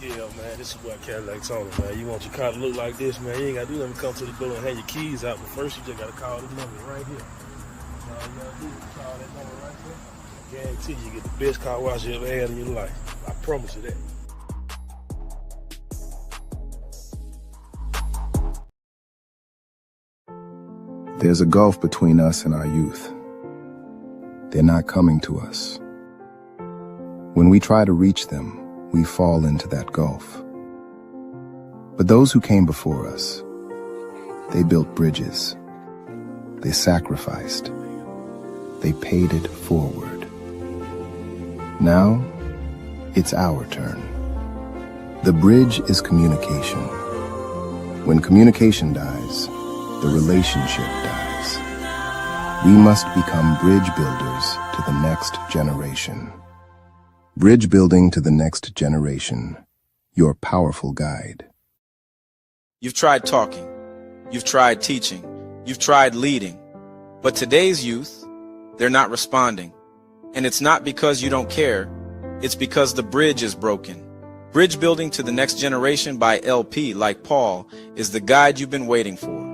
Yeah, man, this is what Cadillac told him, man. You want your car to look like this, man, you ain't got to do nothing, come to the door and hand your keys out, but first you just got to call this number right here. All you got to do is call that number right there. I guarantee you get the best car wash you ever had in your life. I promise you that. There's a gulf between us and our youth. They're not coming to us. When we try to reach them, we fall into that gulf. But those who came before us, they built bridges. They sacrificed. They paid it forward. Now, it's our turn. The bridge is communication. When communication dies, the relationship dies. We must become bridge builders to the next generation. Bridge building to the next generation, your powerful guide. You've tried talking, you've tried teaching, you've tried leading, but today's youth, they're not responding. And it's not because you don't care, it's because the bridge is broken. Bridge building to the next generation by LP, like Paul, is the guide you've been waiting for.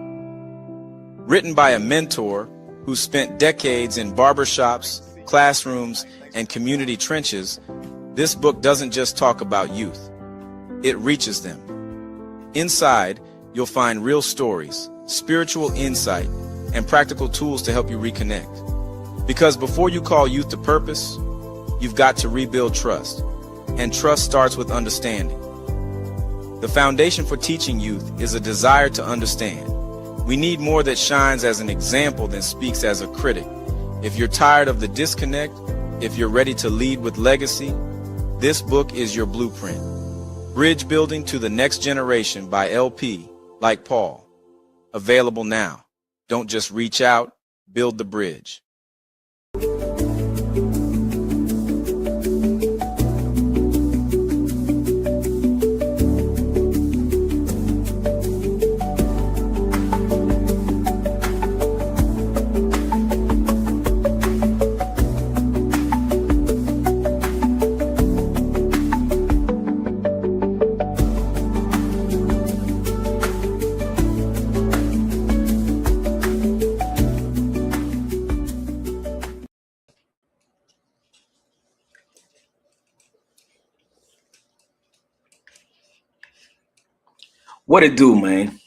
Written by a mentor who spent decades in barbershops, classrooms, and community trenches, this book doesn't just talk about youth. It reaches them. Inside, you'll find real stories, spiritual insight, and practical tools to help you reconnect. Because before you call youth to purpose, you've got to rebuild trust. And trust starts with understanding. The foundation for teaching youth is a desire to understand. We need more that shines as an example than speaks as a critic. If you're tired of the disconnect, if you're ready to lead with legacy, this book is your blueprint. Bridge Building to the Next Generation by LP, like Paul. Available now. Don't just reach out, build the bridge. What it do, man?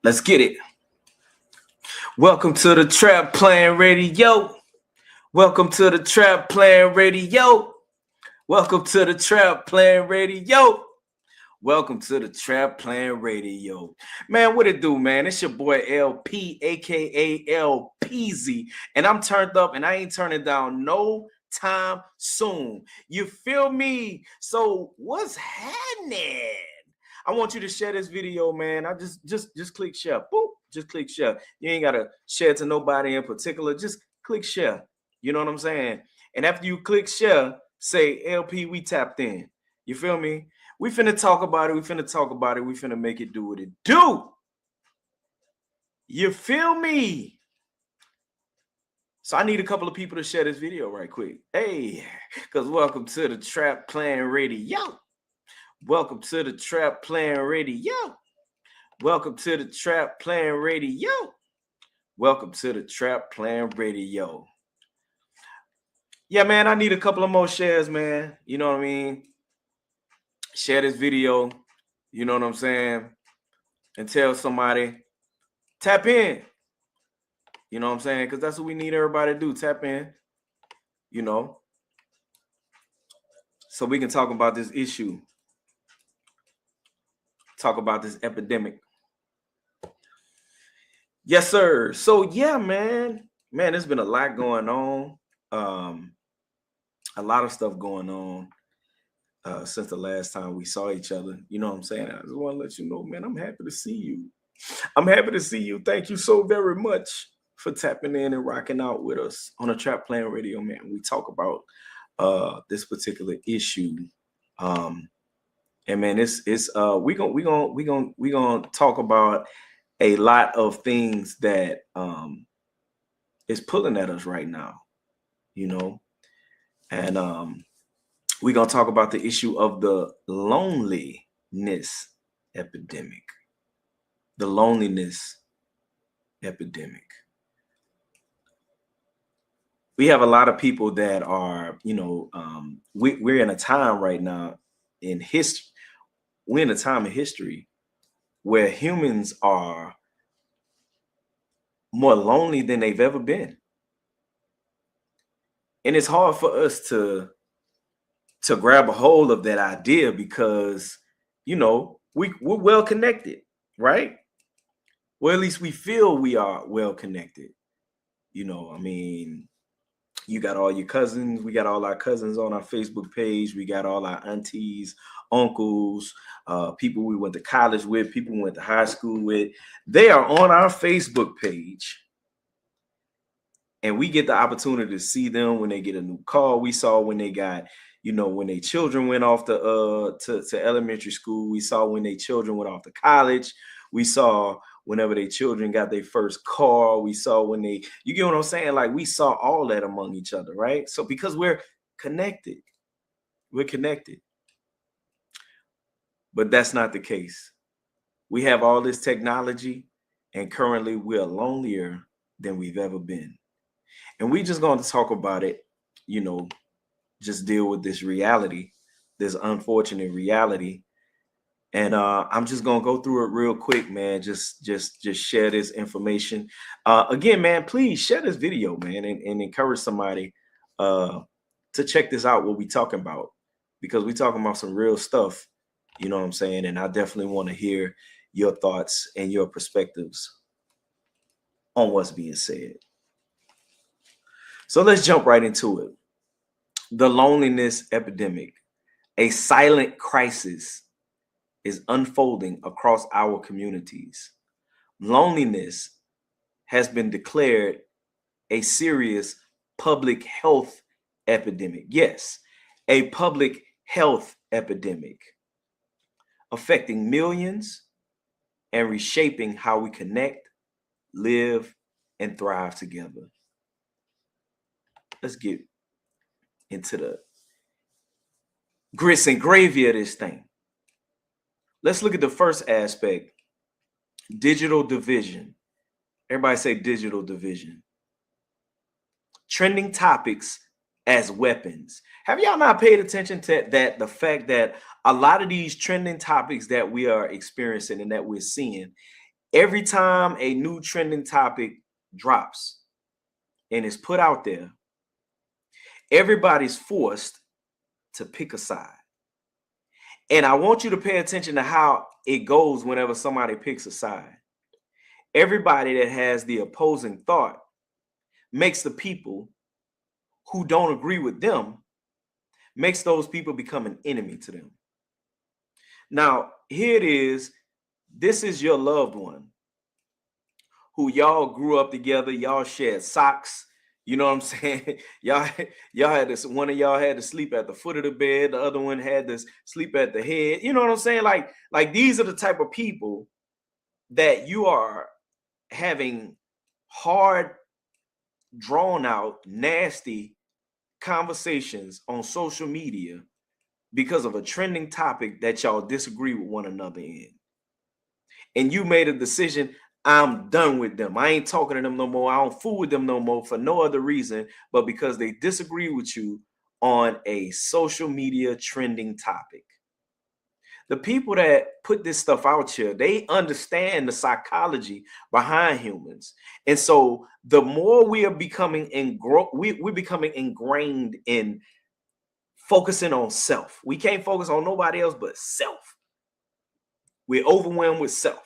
Let's get it. Welcome to the Trap Plan Radio. Welcome to the Trap Plan Radio. Welcome to the Trap Plan Radio. Welcome to the Trap Plan Radio. Man, what it do, man? It's your boy LP, aka LPZ, and I'm turned up and I ain't turning down no time soon. You feel me? So what's happening? I want you to share this video, man. I just click share. Boop. Just click share. You ain't gotta share to nobody in particular. Just click share. You know what I'm saying? And after you click share, say LP, we tapped in. You feel me? We finna talk about it. We finna talk about it. We finna make it do what it do. You feel me? So I need a couple of people to share this video right quick. Hey, because welcome to the Trap Plan Radio. Welcome to the Trap Plan Radio. Welcome to the Trap Plan Radio. Welcome to the Trap Plan Radio. Yeah, man, I need a couple of more shares, man. You know what I mean? Share this video. You know what I'm saying? And tell somebody, tap in. You know what I'm saying? Because that's what we need everybody to do. Tap in. You know? So we can talk about this issue. Talk about this epidemic. Yes, sir. So yeah, man, there's been a lot going on. A lot of stuff going on since the last time we saw each other. You know what I'm saying? I just want to let you know, man, I'm happy to see you. I'm happy to see you. Thank you so very much for tapping in and rocking out with us on a Trap Plan Radio, man. We talk about this particular issue. And man, we gonna talk about a lot of things that is pulling at us right now, you know. And we're going to talk about the issue of the loneliness epidemic. The loneliness epidemic. We have a lot of people that are, we're in a time right now in history. We're in a time in history where humans are more lonely than they've ever been. And it's hard for us to grab a hold of that idea because, we're well connected, right? Well, at least we feel we are well connected. You got all your cousins. We got all our cousins on our Facebook page. We got all our aunties, uncles, people we went to college with, people we went to high school with. They are on our Facebook page. And we get the opportunity to see them when they get a new car. We saw when they got, when their children went off to elementary school. We saw when their children went off to college. We saw whenever their children got their first car. We saw when you get what I'm saying? Like, we saw all that among each other, right? So because we're connected. But that's not the case. We have all this technology, and currently we're lonelier than we've ever been. And we just going to talk about it, just deal with this reality, this unfortunate reality. And I'm just going to go through it real quick, man. Just share this information. Again, man, please share this video, man, and encourage somebody to check this out, what we talking about, because we talking about some real stuff, you know what I'm saying? And I definitely want to hear your thoughts and your perspectives on what's being said. So let's jump right into it. The loneliness epidemic, a silent crisis, is unfolding across our communities. Loneliness has been declared a serious public health epidemic. Yes, a public health epidemic affecting millions and reshaping how we connect, live, and thrive together. Let's get into the grits and gravy of this thing. Let's look at the first aspect, digital division. Everybody say digital division. Trending topics as weapons. Have y'all not paid attention to that? The fact that a lot of these trending topics that we are experiencing and that we're seeing, every time a new trending topic drops and is put out there, everybody's forced to pick a side. And I want you to pay attention to how it goes whenever somebody picks a side. Everybody that has the opposing thought makes the people who don't agree with them, makes those people become an enemy to them. Now, here it is. This is your loved one who y'all grew up together. Y'all shared socks. You know what I'm saying? Y'all had this. One of y'all had to sleep at the foot of the bed. The other one had to sleep at the head. You know what I'm saying? Like these are the type of people that you are having hard, drawn out, nasty conversations on social media because of a trending topic that y'all disagree with one another in. And you made a decision. I'm done with them. I ain't talking to them no more. I don't fool with them no more for no other reason but because they disagree with you on a social media trending topic. The people that put this stuff out here, they understand the psychology behind humans. And so the more we are becoming we're becoming ingrained in focusing on self. We can't focus on nobody else but self. We're overwhelmed with self.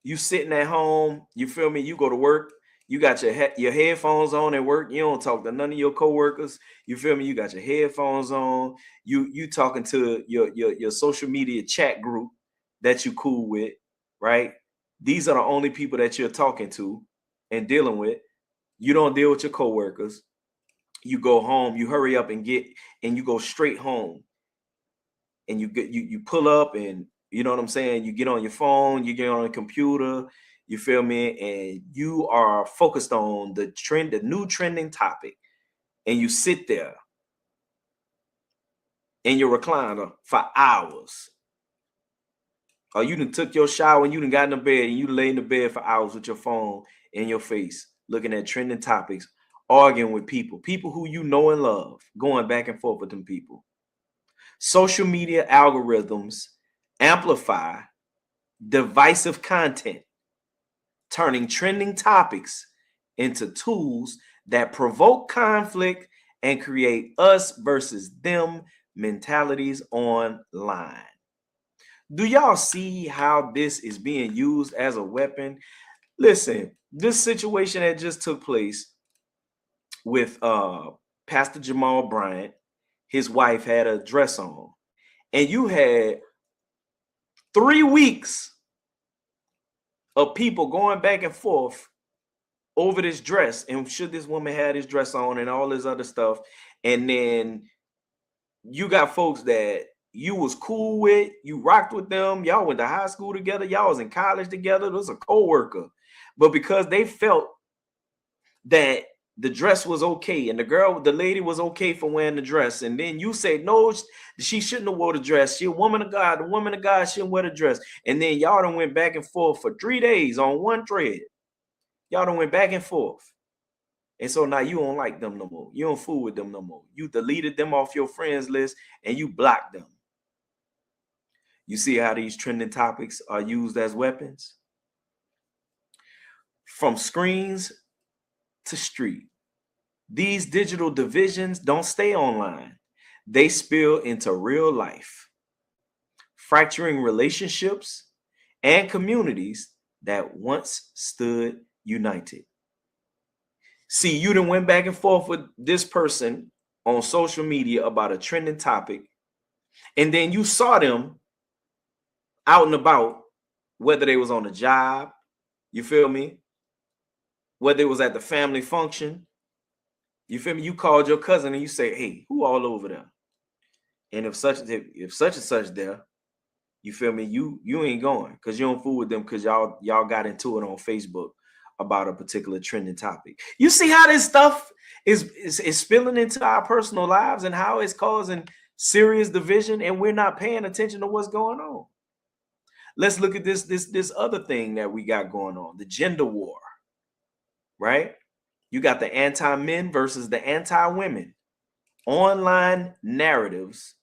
You sitting at home, you feel me? You go to work, you got your headphones on at work. You don't talk to none of your coworkers. You feel me? You got your headphones on. You talking to your social media chat group that you cool with, right? These are the only people that you're talking to and dealing with. You don't deal with your coworkers. You go home, you hurry up and you go straight home. And you pull up and you know what I'm saying? You get on your phone, you get on a computer, you feel me? And you are focused on the new trending topic. And you sit there in your recliner for hours. Or you done took your shower and you done got in the bed and you lay in the bed for hours with your phone in your face, looking at trending topics, arguing with people who you know and love, going back and forth with them people. Social media algorithms amplify divisive content, turning trending topics into tools that provoke conflict and create us versus them mentalities online. Do y'all see how this is being used as a weapon? Listen, this situation that just took place with Pastor Jamal Bryant, his wife had a dress on, and you had 3 weeks of people going back and forth over this dress and should this woman have this dress on and all this other stuff. And then you got folks that you was cool with, you rocked with them, y'all went to high school together, y'all was in college together, it was a co-worker. But because they felt that the dress was okay and the lady was okay for wearing the dress, and then you say, no, she shouldn't have wore the dress. She a woman of God. The woman of God shouldn't wear the dress. And then y'all done went back and forth for 3 days on one thread. Y'all done went back and forth. And so now you don't like them no more. You don't fool with them no more. You deleted them off your friends list and you blocked them. You see how these trending topics are used as weapons? From screens to street. These digital divisions don't stay online. They spill into real life, fracturing relationships and communities that once stood united. See, you done went back and forth with this person on social media about a trending topic, and then you saw them out and about, whether they was on a job, you feel me? Whether it was at the family function, you feel me? You called your cousin and you say, hey, who all over there? And if such and such there, you feel me? You ain't going because you don't fool with them because y'all got into it on Facebook about a particular trending topic. You see how this stuff is spilling into our personal lives and how it's causing serious division, and we're not paying attention to what's going on. Let's look at this other thing that we got going on, the gender war, right? You got the anti-men versus the anti-women. Online narratives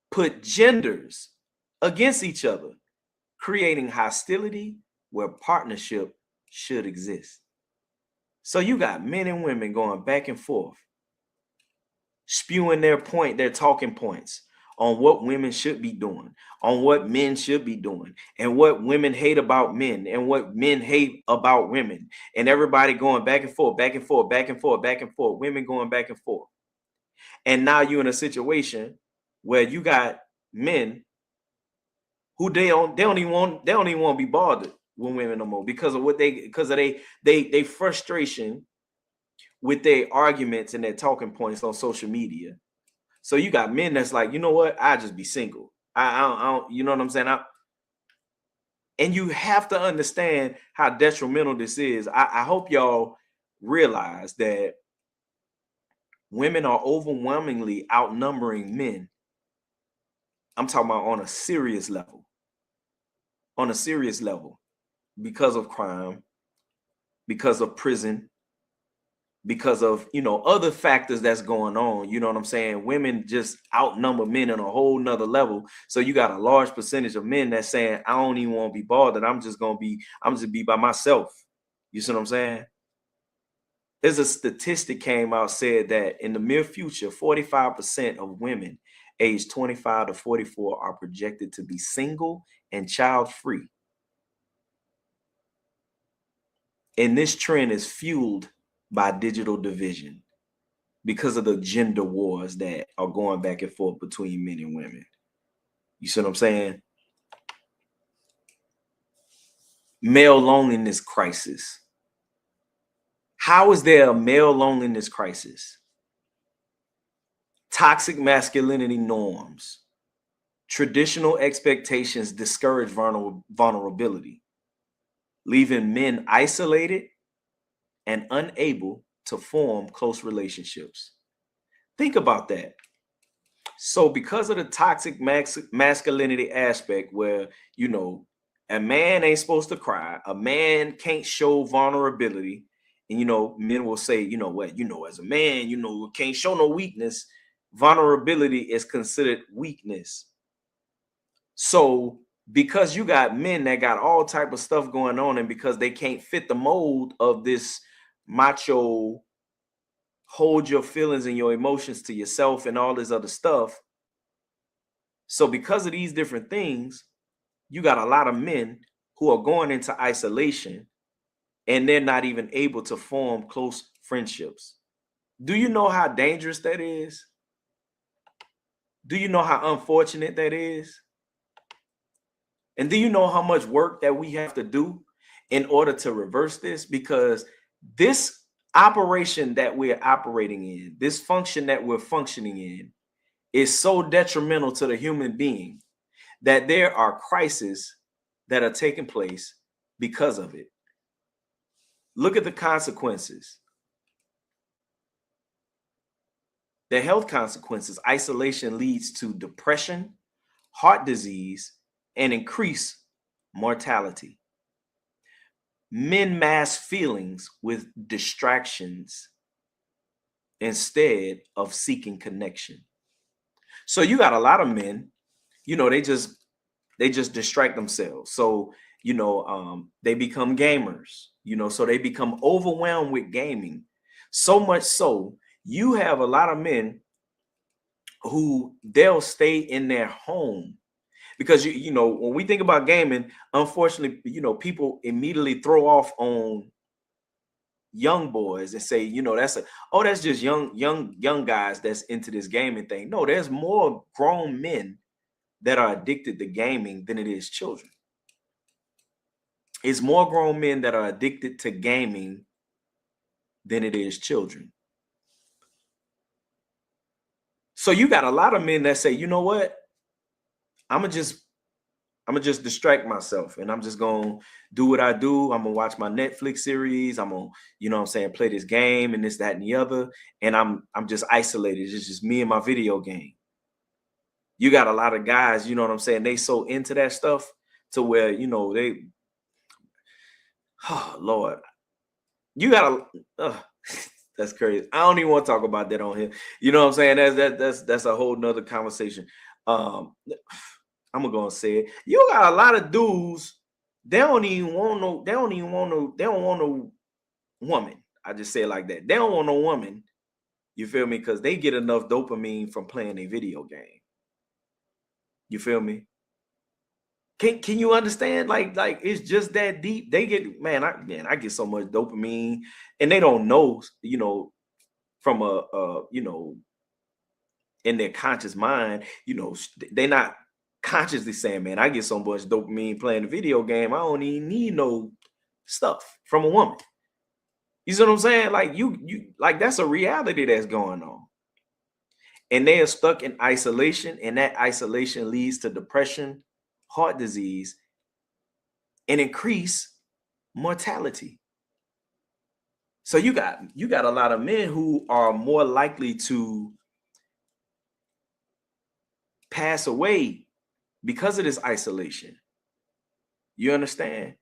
put genders against each other, creating hostility where partnership should exist. So you got men and women going back and forth, spewing their talking points on what women should be doing, on what men should be doing, and what women hate about men, and what men hate about women, and everybody going back and forth, back and forth, back and forth, back and forth, women going back and forth. And now you're in a situation where you got men who they don't even want to be bothered with women no more because of they frustration with their arguments and their talking points on social media. So you got men that's like, you know what? I just be single. I don't, you know what I'm saying? And you have to understand how detrimental this is. I hope y'all realize that women are overwhelmingly outnumbering men. I'm talking about on a serious level. On a serious level, because of crime, because of prison, because of, other factors that's going on. You know what I'm saying? Women just outnumber men on a whole nother level. So you got a large percentage of men that's saying, I don't even want to be bothered. I'm just be by myself. You see what I'm saying? There's a statistic came out, said that in the near future, 45% of women aged 25 to 44 are projected to be single and child-free. And this trend is fueled by digital division because of the gender wars that are going back and forth between men and women. You see what I'm saying? Male loneliness crisis. How is there a male loneliness crisis? Toxic masculinity norms. Traditional expectations discourage vulnerability, leaving men isolated and unable to form close relationships. Think about that. So because of the toxic masculinity aspect where, you know, a man ain't supposed to cry, a man can't show vulnerability. And, you know, men will say, you know what, you know, as a man, you know, can't show no weakness. Vulnerability is considered weakness. So because you got men that got all type of stuff going on, and because they can't fit the mold of this macho, hold your feelings and your emotions to yourself and all this other stuff. So because of these different things, you got a lot of men who are going into isolation and they're not even able to form close friendships. Do you know how dangerous that is? Do you know how unfortunate that is? And do you know how much work that we have to do in order to reverse this? Because this operation that we're operating in, this function that we're functioning in, is so detrimental to the human being that there are crises that are taking place because of it. Look at the consequences. The health consequences. Isolation leads to depression, heart disease, and increased mortality. Men mask feelings with distractions instead of seeking connection. So you got a lot of men, you know, they just distract themselves. So, you know, they become gamers, you know, so they become overwhelmed with gaming. So much so, you have a lot of men who they'll stay in their home because, you know, when we think about gaming, unfortunately, you know, people immediately throw off on young boys and say, you know, that's just young guys that's into this gaming thing. No, there's more grown men that are addicted to gaming than it is children. It's more grown men that are addicted to gaming than it is children. So you got a lot of men that say, you know what? I'm gonna just distract myself and I'm just gonna do what I do. I'm gonna watch my Netflix series. I'm gonna, you know what I'm saying, play this game and this, that, and the other. And I'm just isolated. It's just me and my video game. You got a lot of guys, you know what I'm saying? They so into that stuff to where, you know, they, oh Lord, you gotta, that's crazy. I don't even want to talk about that on here. You know what I'm saying? That's a whole nother conversation. I'm gonna say it. You got a lot of dudes, they don't want no woman. I just say it like that. They don't want no woman. You feel me? Because they get enough dopamine from playing a video game. You feel me? Can you understand? Like it's just that deep. They get, I get so much dopamine, and they don't know, you know, from you know, in their conscious mind, you know, they're not consciously saying, man, I get so much dopamine playing the video game, I don't even need no stuff from a woman. You see what I'm saying? Like you like that's a reality that's going on. And they are stuck in isolation, and that isolation leads to depression, heart disease, and increased mortality. So you got a lot of men who are more likely to pass away because of this isolation. You understand?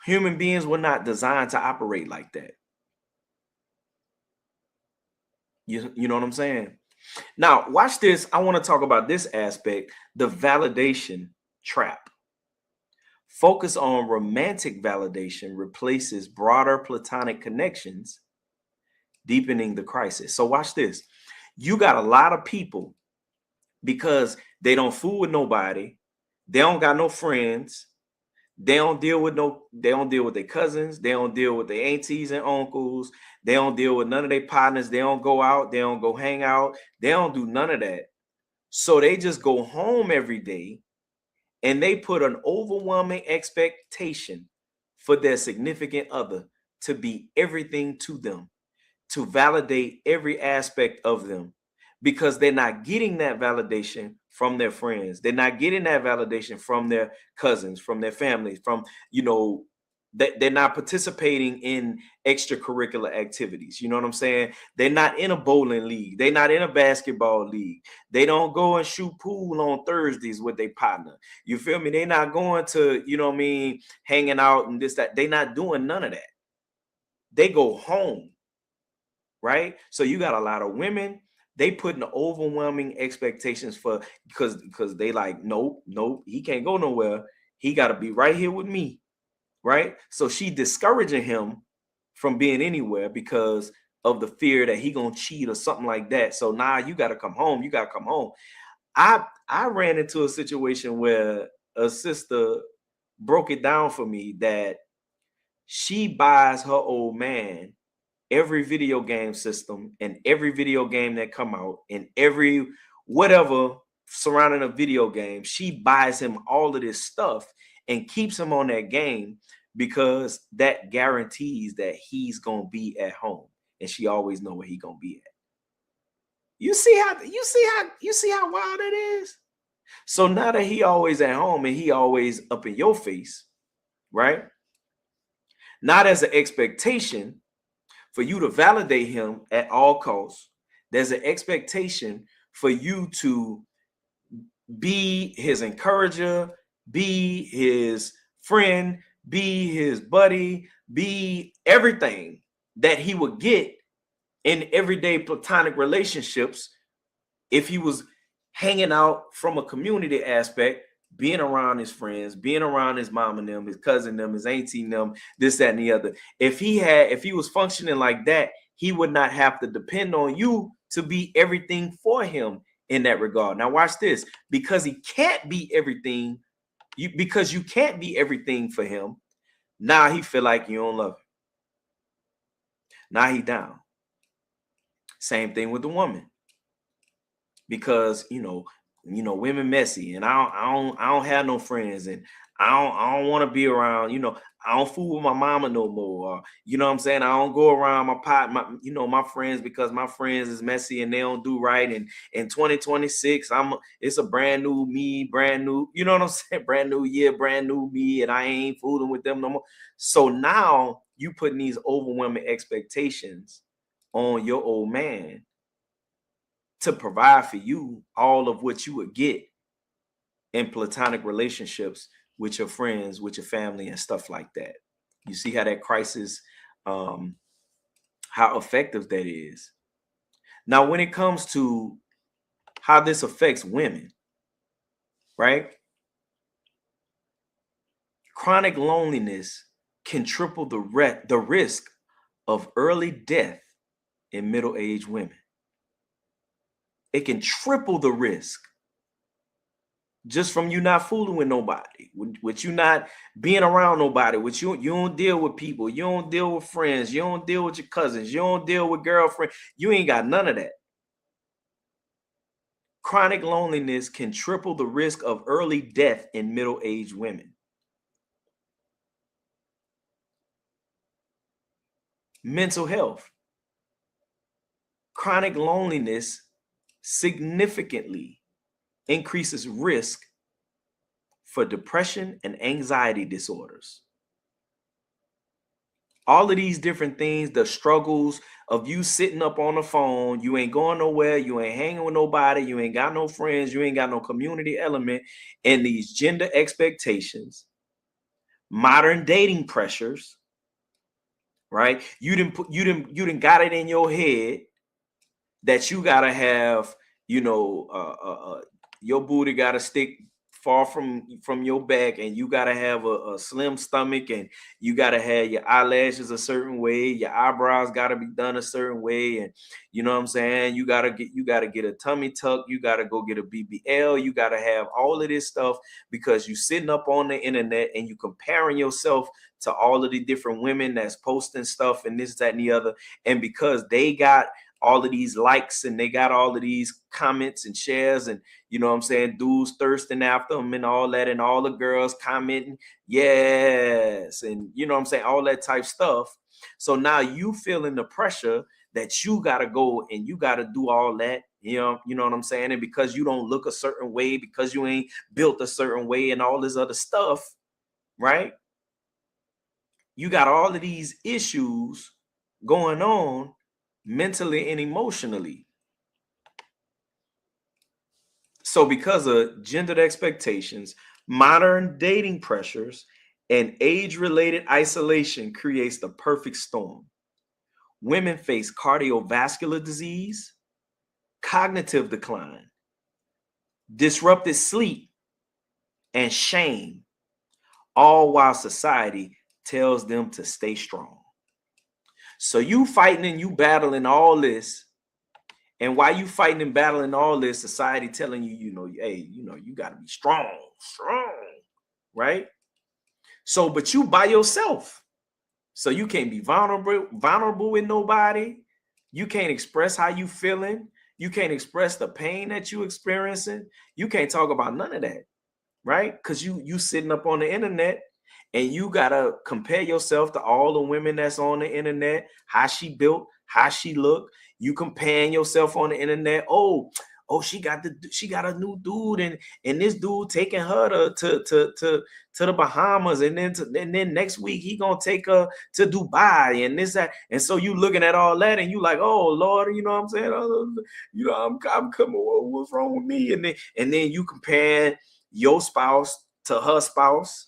Human beings were not designed to operate like that. You know what I'm saying? Now, watch this. I want to talk about this aspect, the validation trap. Focus on romantic validation replaces broader platonic connections, deepening the crisis. So watch this. You got a lot of people, because they don't fool with nobody, they don't got no friends, they don't deal with their cousins, they don't deal with their aunties and uncles, they don't deal with none of their partners, they don't go out, they don't go hang out, they don't do none of that. So they just go home every day and they put an overwhelming expectation for their significant other to be everything to them, to validate every aspect of them, because they're not getting that validation from their friends. They're not getting that validation from their cousins, from their families, from, you know, They're not participating in extracurricular activities. You know what I'm saying? They're not in a bowling league. They're not in a basketball league. They don't go and shoot pool on Thursdays with their partner. You feel me? They're not going to, you know what I mean, hanging out and this, that. They're not doing none of that. They go home, right? So you got a lot of women. They put in overwhelming expectations for because they like, nope, he can't go nowhere. He got to be right here with me. Right? So she discouraging him from being anywhere because of the fear that he gonna cheat or something like that. So now you got to come home. You got to come home. I ran into a situation where a sister broke it down for me that she buys her old man every video game system and every video game that come out and every whatever surrounding a video game. She buys him all of this stuff and keeps him on that game because that guarantees that he's gonna be at home, and she always know where he gonna be at. You see how wild it is. So now that he always at home and he always up in your face, right? Now there's an expectation for you to validate him at all costs. There's an expectation for you to be his encourager, be his friend, be his buddy, be everything that he would get in everyday platonic relationships if he was hanging out from a community aspect, being around his friends, being around his mom and them, his cousin them, his auntie them, this, that, and the other. If he was functioning like that, he would not have to depend on you to be everything for him in that regard. Now watch this. Because he can't be everything, because you can't be everything for him, now he feel like you don't love him. Now he down. Same thing with the woman. Because you know, women messy, and I don't have no friends, and I don't want to be around, I don't fool with my mama no more. Or, you know what I'm saying? I don't go around my friends because my friends is messy and they don't do right. And in 2026, it's a brand new me, brand new, you know what I'm saying? Brand new year, brand new me, and I ain't fooling with them no more. So now you putting these overwhelming expectations on your old man to provide for you all of what you would get in platonic relationships with your friends, with your family, and stuff like that. You see how that crisis, how effective that is. Now, when it comes to how this affects women, right? Chronic loneliness can triple the risk of early death in middle-aged women. It can triple the risk just from you not fooling with nobody, with you not being around nobody, with you don't deal with people, you don't deal with friends, you don't deal with your cousins, you don't deal with girlfriends, you ain't got none of that. Chronic loneliness can triple the risk of early death in middle-aged women. Mental health. Chronic loneliness significantly increases risk for depression and anxiety disorders. All of these different things, the struggles of you sitting up on the phone, you ain't going nowhere, you ain't hanging with nobody, you ain't got no friends, you ain't got no community element, and these gender expectations, modern dating pressures, right? You didn't got it in your head that you gotta have, your booty gotta stick far from your back, and you gotta have a slim stomach, and you gotta have your eyelashes a certain way, your eyebrows gotta be done a certain way, and you know what I'm saying, you gotta get a tummy tuck, you gotta go get a BBL, you gotta have all of this stuff because you sitting up on the internet and you comparing yourself to all of the different women that's posting stuff and this, that, and the other, and because they got all of these likes and they got all of these comments and shares, and you know what I'm saying, dudes thirsting after them and all that, and all the girls commenting yes, and you know what I'm saying, all that type stuff. So now you feeling the pressure that you gotta go and you gotta do all that, you know what I'm saying, and because you don't look a certain way, because you ain't built a certain way and all this other stuff, right? you got all of these issues going on mentally and emotionally. So because of gendered expectations, modern dating pressures, and age-related isolation creates the perfect storm. Women face cardiovascular disease, cognitive decline, disrupted sleep, and shame, all while society tells them to stay strong. So you fighting and you battling all this, and while you fighting and battling all this, society telling you, hey, you got to be strong, right? So, but you by yourself, so you can't be vulnerable with nobody. You can't express how you feeling. You can't express the pain that you experiencing. You can't talk about none of that, right? Because you sitting up on the internet and you gotta compare yourself to all the women that's on the internet, how she built, how she look. You comparing yourself on the internet. Oh, she got a new dude, and this dude taking her to the Bahamas, and then next week he gonna take her to Dubai, and this that. And so you looking at all that, and you like, oh Lord, you know what I'm saying? I'm coming. What's wrong with me? And then you compare your spouse to her spouse.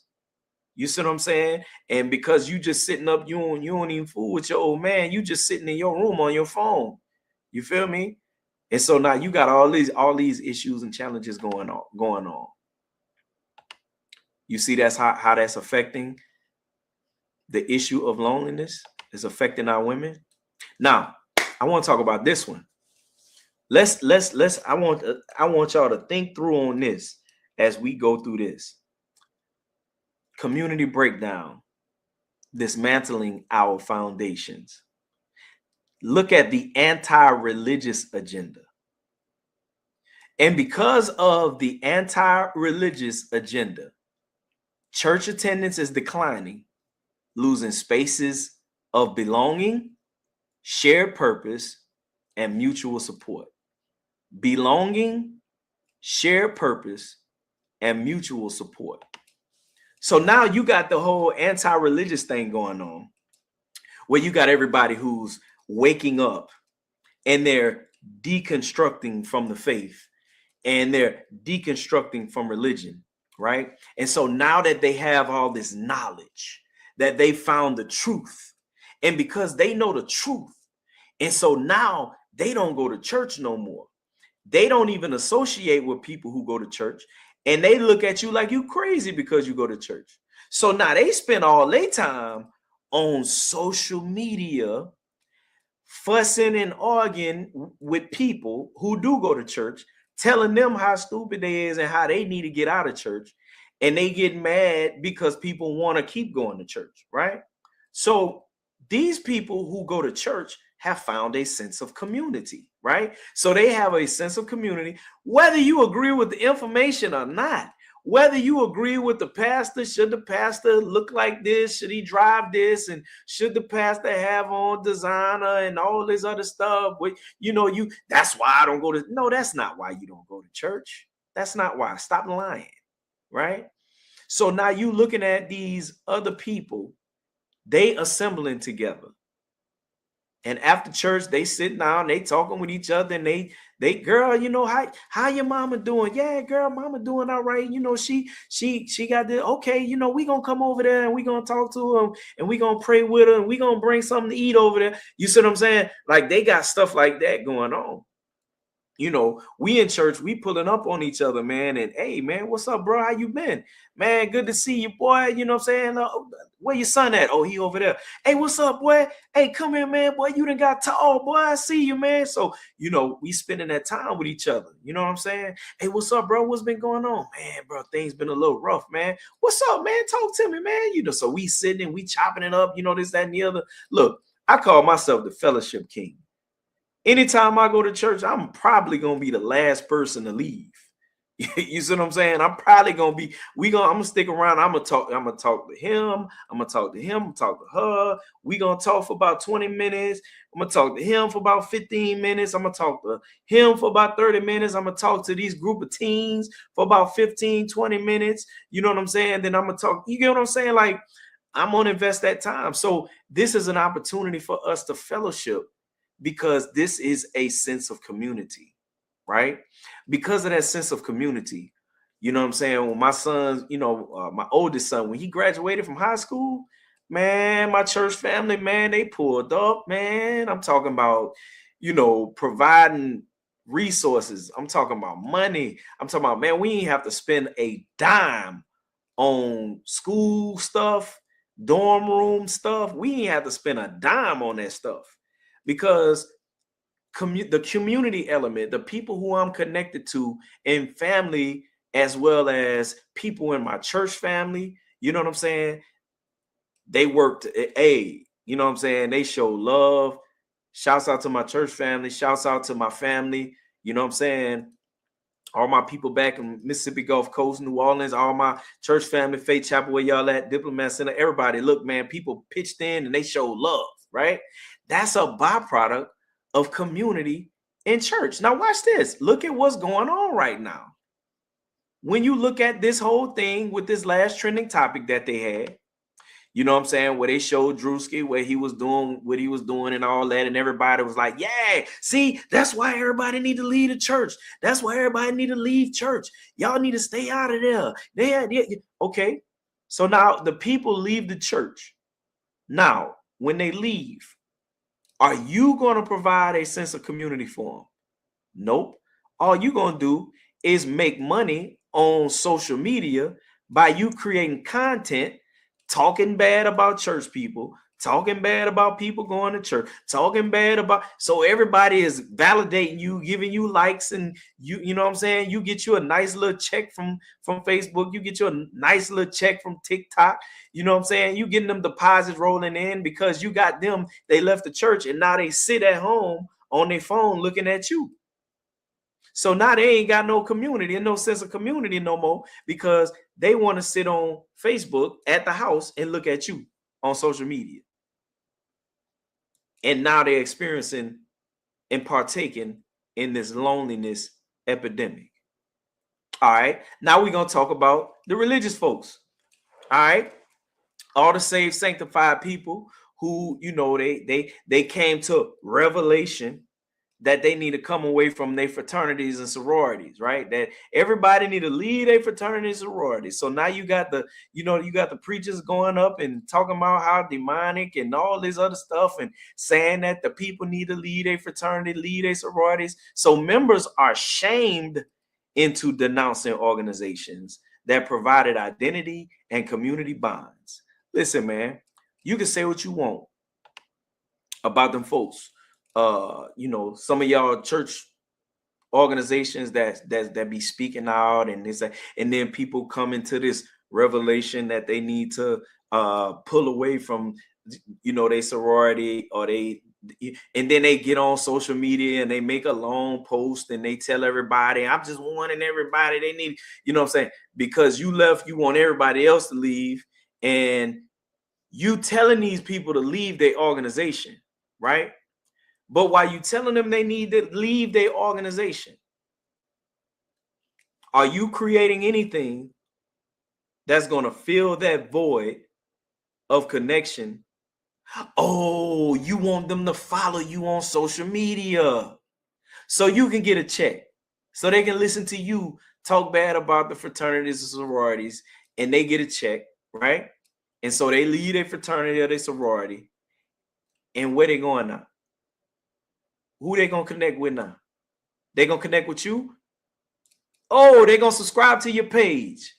You see what I'm saying? And because you just sitting up, you don't even fool with your old man. You just sitting in your room on your phone. You feel me? And so now you got all these issues and challenges going on. You see that's how that's affecting the issue of loneliness. Is affecting our women. Now, I want to talk about this one. I want y'all to think through on this as we go through this. Community breakdown, dismantling our foundations. Look at the anti-religious agenda. And because of the anti-religious agenda, church attendance is declining, losing spaces of belonging, shared purpose, and mutual support. Belonging, shared purpose, and mutual support. So now you got the whole anti-religious thing going on, where you got everybody who's waking up and they're deconstructing from the faith and they're deconstructing from religion, right? And so now that they have all this knowledge, that they found the truth, and because they know the truth, and so now they don't go to church no more. They don't even associate with people who go to church, and they look at you like you crazy because you go to church. So now they spend all their time on social media, fussing and arguing with people who do go to church, telling them how stupid they is and how they need to get out of church. And they get mad because people want to keep going to church, right? So these people who go to church have found a sense of community, right? So they have a sense of community, whether you agree with the information or not, whether you agree with the pastor, should the pastor look like this? Should he drive this? And should the pastor have on designer and all this other stuff? That's why I don't go to, no, that's not why you don't go to church. That's not why. Stop lying, right? So now you looking at these other people, they assembling together. And after church, they sit down, they talking with each other, and they girl, how your mama doing? Yeah, girl, mama doing all right. She got this. Okay, we gonna come over there and we gonna talk to her and we gonna pray with her and we gonna bring something to eat over there. You see what I'm saying? Like they got stuff like that going on. We in church, we pulling up on each other, man. And hey, man, what's up, bro? How you been? Man, good to see you, boy. You know what I'm saying? Where your son at? Oh, he over there. Hey, what's up, boy? Hey, come here, man. Boy, you done got tall, boy. I see you, man. So, we spending that time with each other. You know what I'm saying? Hey, what's up, bro? What's been going on? Man, bro, things been a little rough, man. What's up, man? Talk to me, man. So we sitting and we chopping it up, this, that, and the other. Look, I call myself the fellowship king. Anytime I go to church, I'm probably going to be the last person to leave. You see what I'm saying? I'm probably going to be, I'm going to stick around. I'm going to talk to him. I'm going to talk to him. I'm going to talk to her. We going to talk for about 20 minutes. I'm going to talk to him for about 15 minutes. I'm going to talk to him for about 30 minutes. I'm going to talk to these group of teens for about 15, 20 minutes. You know what I'm saying? Then I'm going to talk, you get what I'm saying? Like, I'm going to invest that time. So this is an opportunity for us to fellowship, because this is a sense of community, right? Because of that sense of community, you know what I'm saying? When my sons, my oldest son, when he graduated from high school, man, my church family, man, they pulled up, man. I'm talking about, providing resources. I'm talking about money. I'm talking about, man, we ain't have to spend a dime on school stuff, dorm room stuff. We ain't have to spend a dime on that stuff, because the community element, the people who I'm connected to in family, as well as people in my church family, you know what I'm saying? They worked, you know what I'm saying? They show love. Shouts out to my church family. Shouts out to my family. You know what I'm saying? All my people back in Mississippi Gulf Coast, New Orleans, all my church family, Faith Chapel, where y'all at, Diplomat Center, everybody. Look, man, people pitched in and they showed love, right? That's a byproduct of community in church. Now watch this. Look at what's going on right now. When you look at this whole thing with this last trending topic that they had, you know what I'm saying, where they showed Drewski, where he was doing what he was doing and all that, and everybody was like, yeah, see, that's why everybody need to leave the church. That's why everybody need to leave church. Y'all need to stay out of there. Okay, so now the people leave the church. Now, when they leave, are you going to provide a sense of community for them? Nope. All you're going to do is make money on social media by you creating content, talking bad about church people, talking bad about people going to church, talking bad about, so everybody is validating you, giving you likes, and you know what I'm saying? You get you a nice little check from Facebook, you get you a nice little check from TikTok, you know what I'm saying? You getting them deposits rolling in because you got them, they left the church and now they sit at home on their phone looking at you. So now they ain't got no community and no sense of community no more, because they want to sit on Facebook at the house and look at you on social media. And now they're experiencing and partaking in this loneliness epidemic. All right. Now we're going to talk about the religious folks. All right. All the saved, sanctified people who, they came to revelation that they need to come away from their fraternities and sororities, right? That everybody need to leave their fraternities and sororities. So now you got the, you got the preachers going up and talking about how demonic and all this other stuff, and saying that the people need to leave their fraternity, leave their sororities. So members are shamed into denouncing organizations that provided identity and community bonds. Listen, man, you can say what you want about them folks. Some of y'all church organizations that be speaking out, and it's like, and then people come into this revelation that they need to pull away from, their sorority, or and then they get on social media and they make a long post and they tell everybody, I'm just wanting everybody, they need, you know what I'm saying? Because you left, you want everybody else to leave, and you telling these people to leave their organization, right? But while you telling them they need to leave their organization, are you creating anything that's going to fill that void of connection? Oh, you want them to follow you on social media so you can get a check, so they can listen to you talk bad about the fraternities and sororities, and they get a check, right? And so they leave their fraternity or their sorority, and where they going now? Who they gonna connect with now? They gonna connect with you? Oh, they gonna subscribe to your page.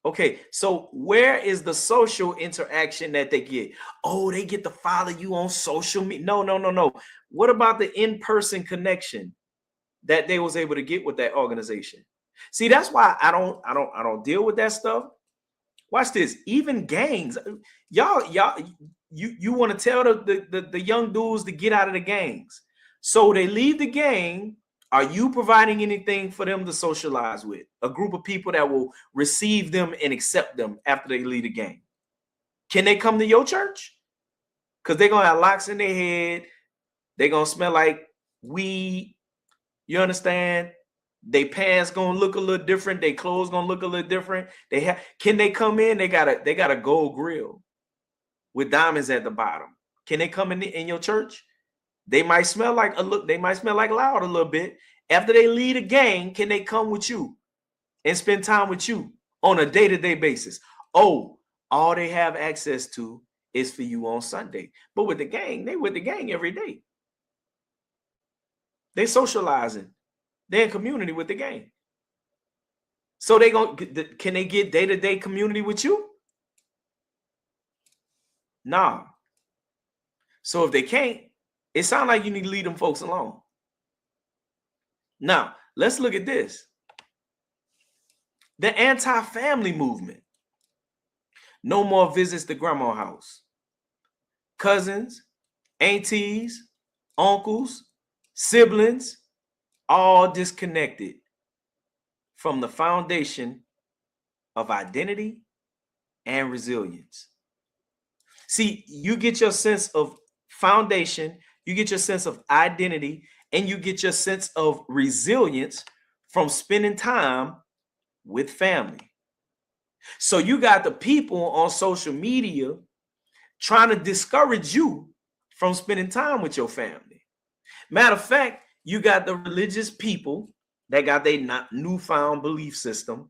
Okay, so where is the social interaction that they get? Oh, they get to follow you on social media. No. What about the in-person connection that they was able to get with that organization? See, that's why I don't deal with that stuff. Watch this. Even gangs, y'all, you want to tell the young dudes to get out of the gangs. So they leave the gang. Are you providing anything for them to socialize with? A group of people that will receive them and accept them after they leave the gang. Can they come to your church? Because they're going to have locks in their head. They're going to smell like weed. You understand? Their pants going to look a little different. Their clothes going to look a little different. Can they come in? They got a gold grill. with diamonds at the bottom. Can they come in your church? They might smell like they might smell like loud a little bit. After they lead a gang, can they come with you and spend time with you on a day-to-day basis? Oh, all they have access to is for you on Sunday. But with the gang, they with the gang every day. They socializing. They're in community with the gang. So can they get day-to-day community with you? Nah. So if they can't, it sounds like you need to leave them folks alone. Now, let's look at this. The anti-family movement. No more visits to grandma's house. Cousins, aunties, uncles, siblings, all disconnected from the foundation of identity and resilience. See, you get your sense of foundation, you get your sense of identity, and you get your sense of resilience from spending time with family. So you got the people on social media trying to discourage you from spending time with your family. Matter of fact, you got the religious people that got their newfound belief system,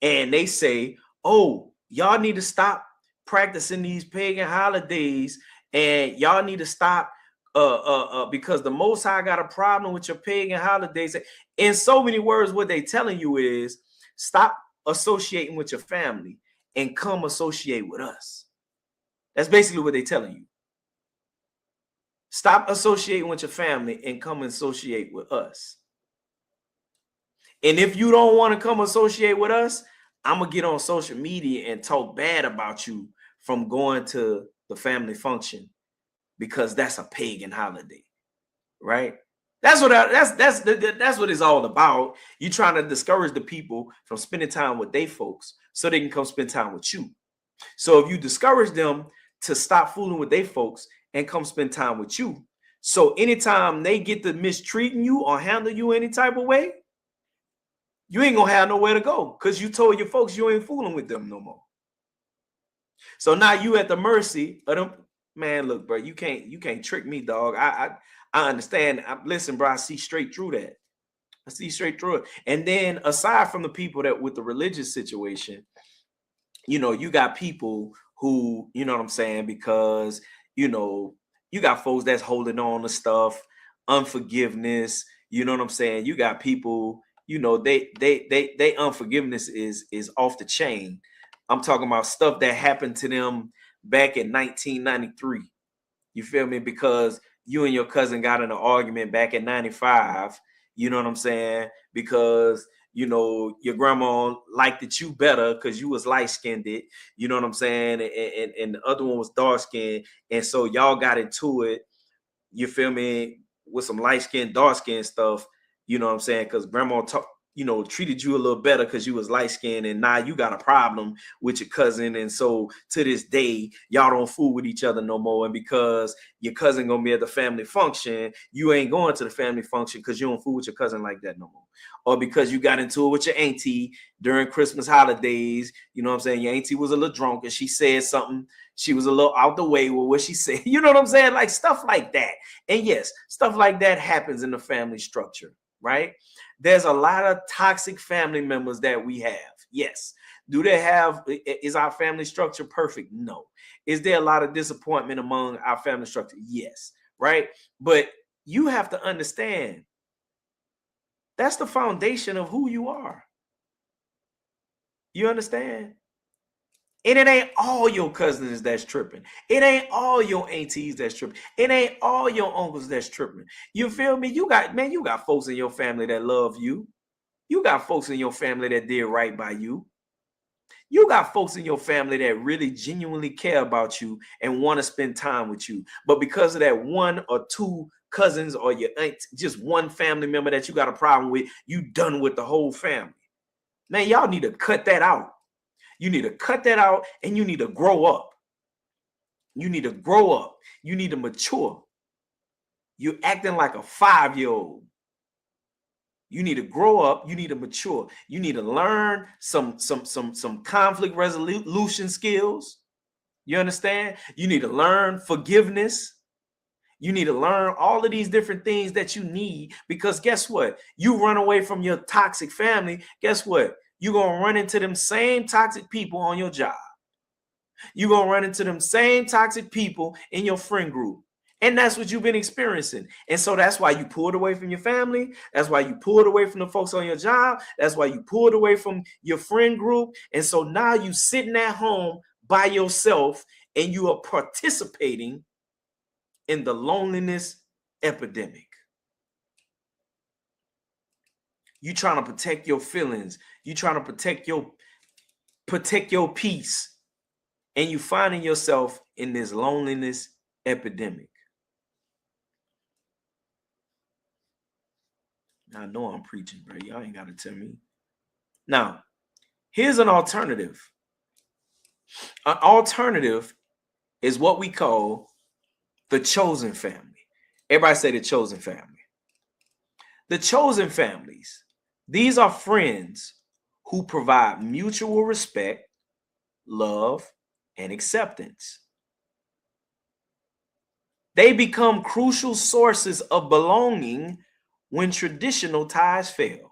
and they say, oh, y'all need to stop practicing these pagan holidays, and y'all need to stop because the Most High got a problem with your pagan holidays. In so many words, what they telling you is stop associating with your family and come associate with us. That's basically what they're telling you. Stop associating with your family and come associate with us. And if you don't want to come associate with us, I'm going to get on social media and talk bad about you from going to the family function because that's a pagan holiday, right? That's what it's all about. You trying to discourage the people from spending time with their folks so they can come spend time with you. So if you discourage them to stop fooling with their folks and come spend time with you, so anytime they get to mistreating you or handle you any type of way, you ain't gonna have nowhere to go because you told your folks you ain't fooling with them no more. So now you at the mercy of them. Man, look, bro, you can't trick me, dog. I understand. Listen, bro, I see straight through that. I see straight through it. And then aside from the people that with the religious situation, you know, you got people who, you know what I'm saying, because, you know, you got folks that's holding on to stuff, unforgiveness, you know what I'm saying? You got people, you know, they unforgiveness is off the chain. I'm talking about stuff that happened to them back in 1993. You feel me? Because you and your cousin got in an argument back in 95. You know what I'm saying? Because, you know, your grandma liked it you better because you was light-skinned. You know what I'm saying? And the other one was dark-skinned. And so y'all got into it, you feel me, with some light-skinned, dark-skinned stuff. You know what I'm saying? Because grandma treated you a little better because you was light-skinned, and now you got a problem with your cousin. And so to this day, y'all don't fool with each other no more. And because your cousin gonna be at the family function, you ain't going to the family function because you don't fool with your cousin like that no more. Or because you got into it with your auntie during Christmas holidays, you know what I'm saying? Your auntie was a little drunk and she said something. She was a little out the way with what she said. You know what I'm saying? Like stuff like that. And yes, stuff like that happens in the family structure, right? There's a lot of toxic family members that we have. Yes. Is our family structure perfect? No. Is there a lot of disappointment among our family structure? Yes. Right. But you have to understand that's the foundation of who you are. You understand? And it ain't all your cousins that's tripping. It ain't all your aunties that's tripping. It ain't all your uncles that's tripping. You feel me? You got folks in your family that love you. You got folks in your family that did right by you. You got folks in your family that really genuinely care about you and want to spend time with you. But because of that one or two cousins or your aunt, just one family member that you got a problem with, you done with the whole family. Man, y'all need to cut that out. You need to cut that out and you need to grow up. You need to grow up. You need to mature. You're acting like a 5-year-old. You need to grow up. You need to mature. You need to learn some conflict resolution skills. You understand? You need to learn forgiveness. You need to learn all of these different things that you need, because guess what? You run away from your toxic family. Guess what? You're going to run into them same toxic people on your job. You're going to run into them same toxic people in your friend group. And that's what you've been experiencing. And so that's why you pulled away from your family. That's why you pulled away from the folks on your job. That's why you pulled away from your friend group. And so now you sitting at home by yourself and you are participating in the loneliness epidemic. You trying to protect your feelings. You trying to protect your peace. And you finding yourself in this loneliness epidemic. I know I'm preaching, bro. Y'all ain't got to tell me. Now, here's an alternative. An alternative is what we call the chosen family. Everybody say the chosen family. The chosen families. These are friends who provide mutual respect, love, and acceptance. They become crucial sources of belonging when traditional ties fail.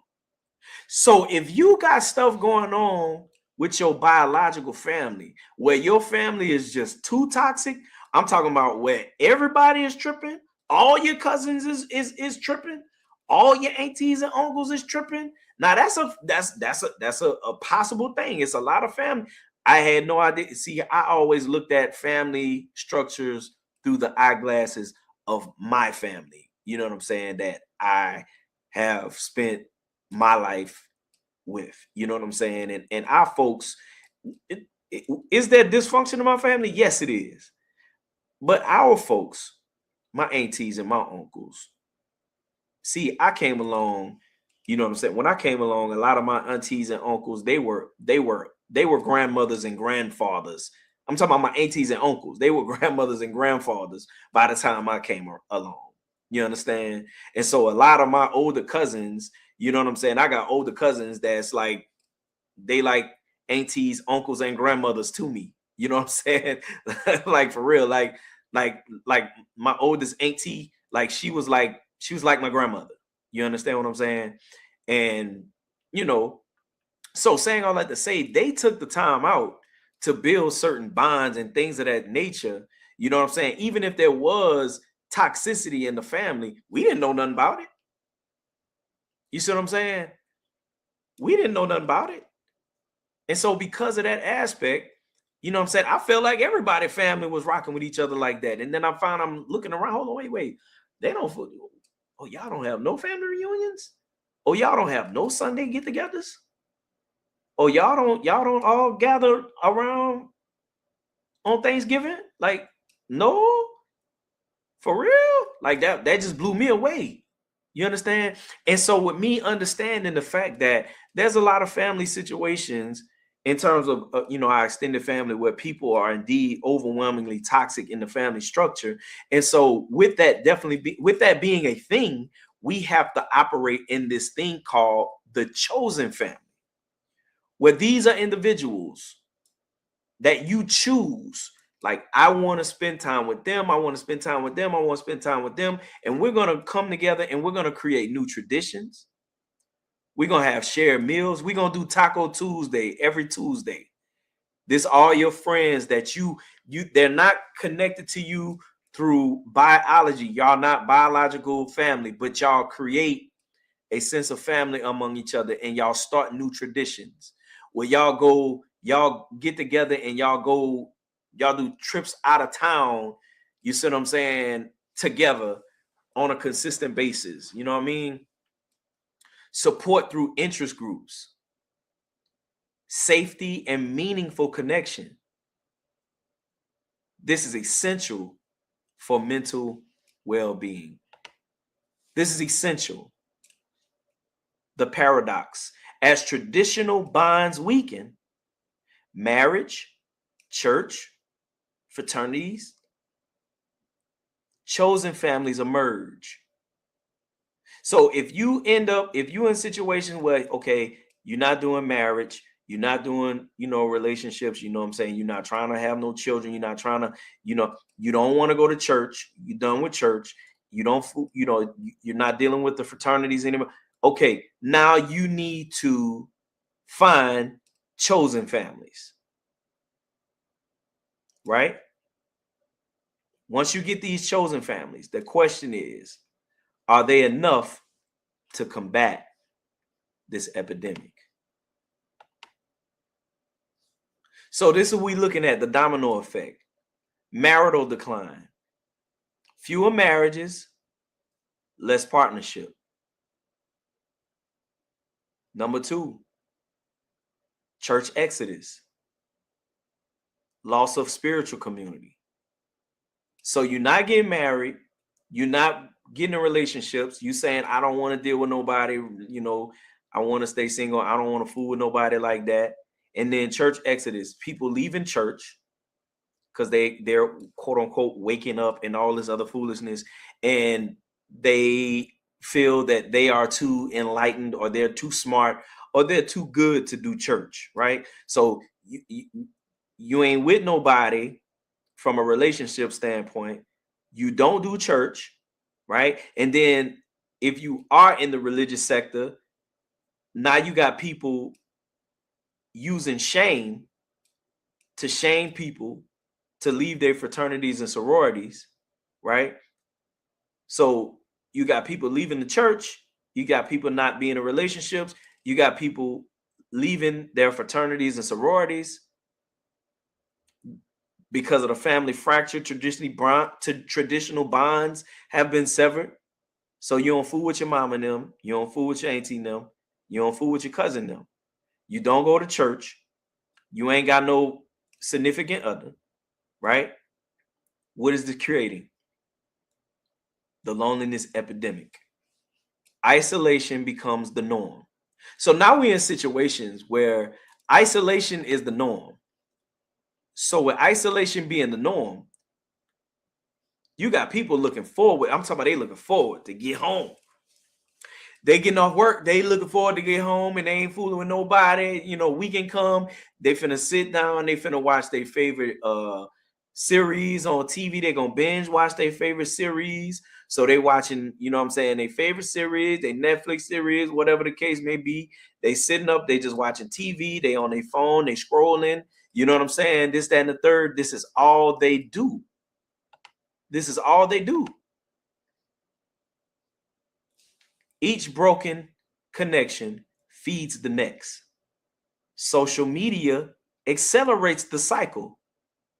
So if you got stuff going on with your biological family, where your family is just too toxic, I'm talking about where everybody is tripping, all your cousins is tripping, all your aunties and uncles is tripping. Now that's a possible thing. It's a lot of family. I had no idea. See, I always looked at family structures through the eyeglasses of my family. You know what I'm saying? That I have spent my life with. You know what I'm saying? And our folks, is there dysfunction in my family? Yes, it is. But our folks, my aunties and my uncles, see, I came along, you know what I'm saying? When I came along, a lot of my aunties and uncles, they were grandmothers and grandfathers. I'm talking about my aunties and uncles. They were grandmothers and grandfathers by the time I came along. You understand? And so a lot of my older cousins, you know what I'm saying? I got older cousins that's like, they like aunties, uncles, and grandmothers to me. You know what I'm saying? Like for real, like my oldest auntie, like she was like my grandmother. You understand what I'm saying? And you know, so saying all that to say, they took the time out to build certain bonds and things of that nature. You know what I'm saying? Even if there was toxicity in the family, we didn't know nothing about it. You see what I'm saying? We didn't know nothing about it. And so because of that aspect, you know what I'm saying, I felt like everybody's family was rocking with each other like that. And then I found I'm looking around, hold on, wait. They don't, oh, y'all don't have no family reunions? Oh, y'all don't have no Sunday get-togethers? Oh, y'all don't all gather around on Thanksgiving? Like, no? For real? Like that just blew me away. You understand? And so with me understanding the fact that there's a lot of family situations in terms of, our extended family where people are indeed overwhelmingly toxic in the family structure. And so with that, with that being a thing, we have to operate in this thing called the chosen family, where these are individuals that you choose. Like, I want to spend time with them. I want to spend time with them. I want to spend time with them. And we're going to come together and we're going to create new traditions. We're going to have shared meals. We're going to do Taco Tuesday every Tuesday. This all your friends that they're not connected to you through biology. Y'all not biological family, but y'all create a sense of family among each other and y'all start new traditions where y'all get together and y'all do trips out of town. You see what I'm saying? Together on a consistent basis. You know what I mean? Support through interest groups, safety and meaningful connection. This is essential for mental well-being. This is essential. The paradox: as traditional bonds weaken, marriage, church, fraternities, chosen families emerge. So if you're in situations where, okay, you're not doing marriage, You're not doing, relationships. You know what I'm saying? You're not trying to have no children. You're not trying to, you don't want to go to church. You're done with church. You don't, you're not dealing with the fraternities anymore. Okay, now you need to find chosen families, right? Once you get these chosen families, the question is, are they enough to combat this epidemic? So this is what we're looking at, the domino effect. Marital decline. Fewer marriages, less partnership. Number 2, church exodus. Loss of spiritual community. So you're not getting married. You're not getting in relationships. You saying, I don't want to deal with nobody. I want to stay single. I don't want to fool with nobody like that. And then church exodus, people leaving church because they're quote unquote waking up and all this other foolishness. And they feel that they are too enlightened, or they're too smart, or they're too good to do church, right? So you ain't with nobody from a relationship standpoint. You don't do church, right? And then if you are in the religious sector, now you got people using shame to shame people to leave their fraternities and sororities, right? So you got people leaving the church, you got people not being in relationships, you got people leaving their fraternities and sororities because of the family fracture. Traditional bonds have been severed. So you don't fool with your mom and them, you don't fool with your auntie and them, you don't fool with your cousin and them. You don't go to church. You ain't got no significant other, right? What is this creating? The loneliness epidemic. Isolation becomes the norm. So now we're in situations where isolation is the norm. So with isolation being the norm, you got people looking forward. I'm talking about they looking forward to get home. They getting off work, they looking forward to get home, and they ain't fooling with nobody. Weekend come, they finna sit down, they finna watch their favorite series on TV. They gonna binge watch their favorite series. So they watching, their favorite series, their Netflix series, whatever the case may be. They sitting up, they just watching TV, they on their phone, they scrolling, this, that, and the third. This is all they do. This is all they do. Each broken connection feeds the next. Social media accelerates the cycle,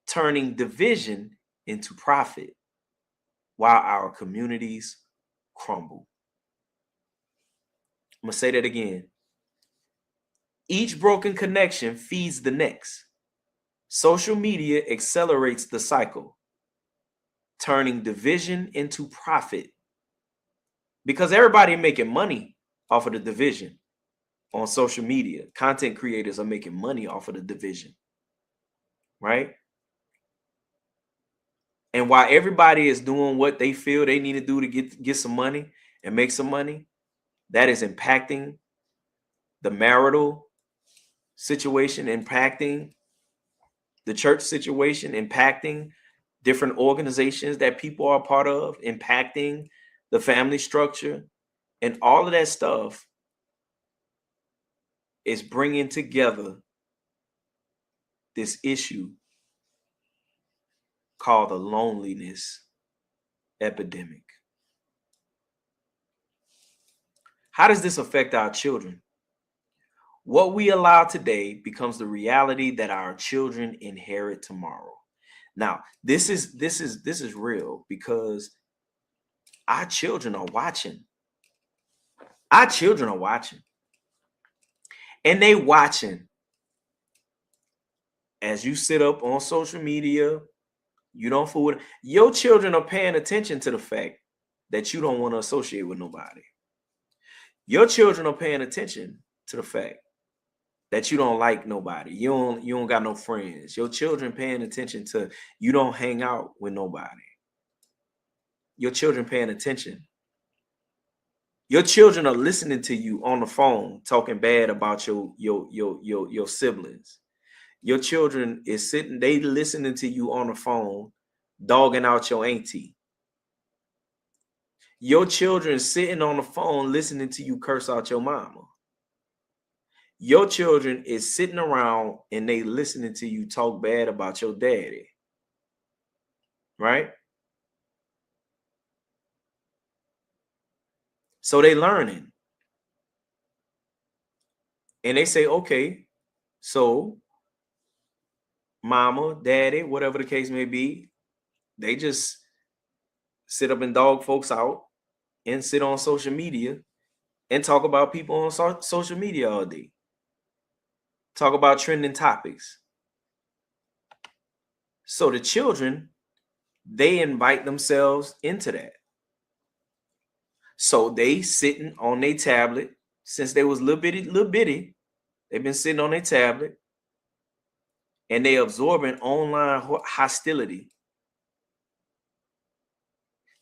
turning division into profit while our communities crumble. I'm going to say that again. Each broken connection feeds the next. Social media accelerates the cycle, turning division into profit. Because everybody making money off of the division on social media. Content creators are making money off of the division, right? And while everybody is doing what they feel they need to do to get some money and make some money, that is impacting the marital situation, impacting the church situation, impacting different organizations that people are a part of, impacting the family structure, and all of that stuff is bringing together this issue called the loneliness epidemic. How does this affect our children? What we allow today becomes the reality that our children inherit tomorrow. Now, this is real, because our children are watching. Our children are watching. And they watching as you sit up on social media. You don't fool with your children. Are paying attention to the fact that you don't want to associate with nobody. Your children are paying attention to the fact that you don't like nobody. You don't got no friends. Your children paying attention to you don't hang out with nobody. Your children paying attention Your children are listening to you on the phone, talking bad about your siblings. Your children is sitting, they listening to you on the phone, dogging out your auntie. Your children sitting on the phone listening to you curse out your mama. Your children is sitting around and they listening to you talk bad about your daddy. Right? So they learning. And they say, okay, so mama, daddy, whatever the case may be, they just sit up and dog folks out and sit on social media and talk about people on social media all day. Talk about trending topics. So the children, they invite themselves into that. So they sitting on their tablet since they was little bitty. They've been sitting on their tablet and they absorbing online hostility.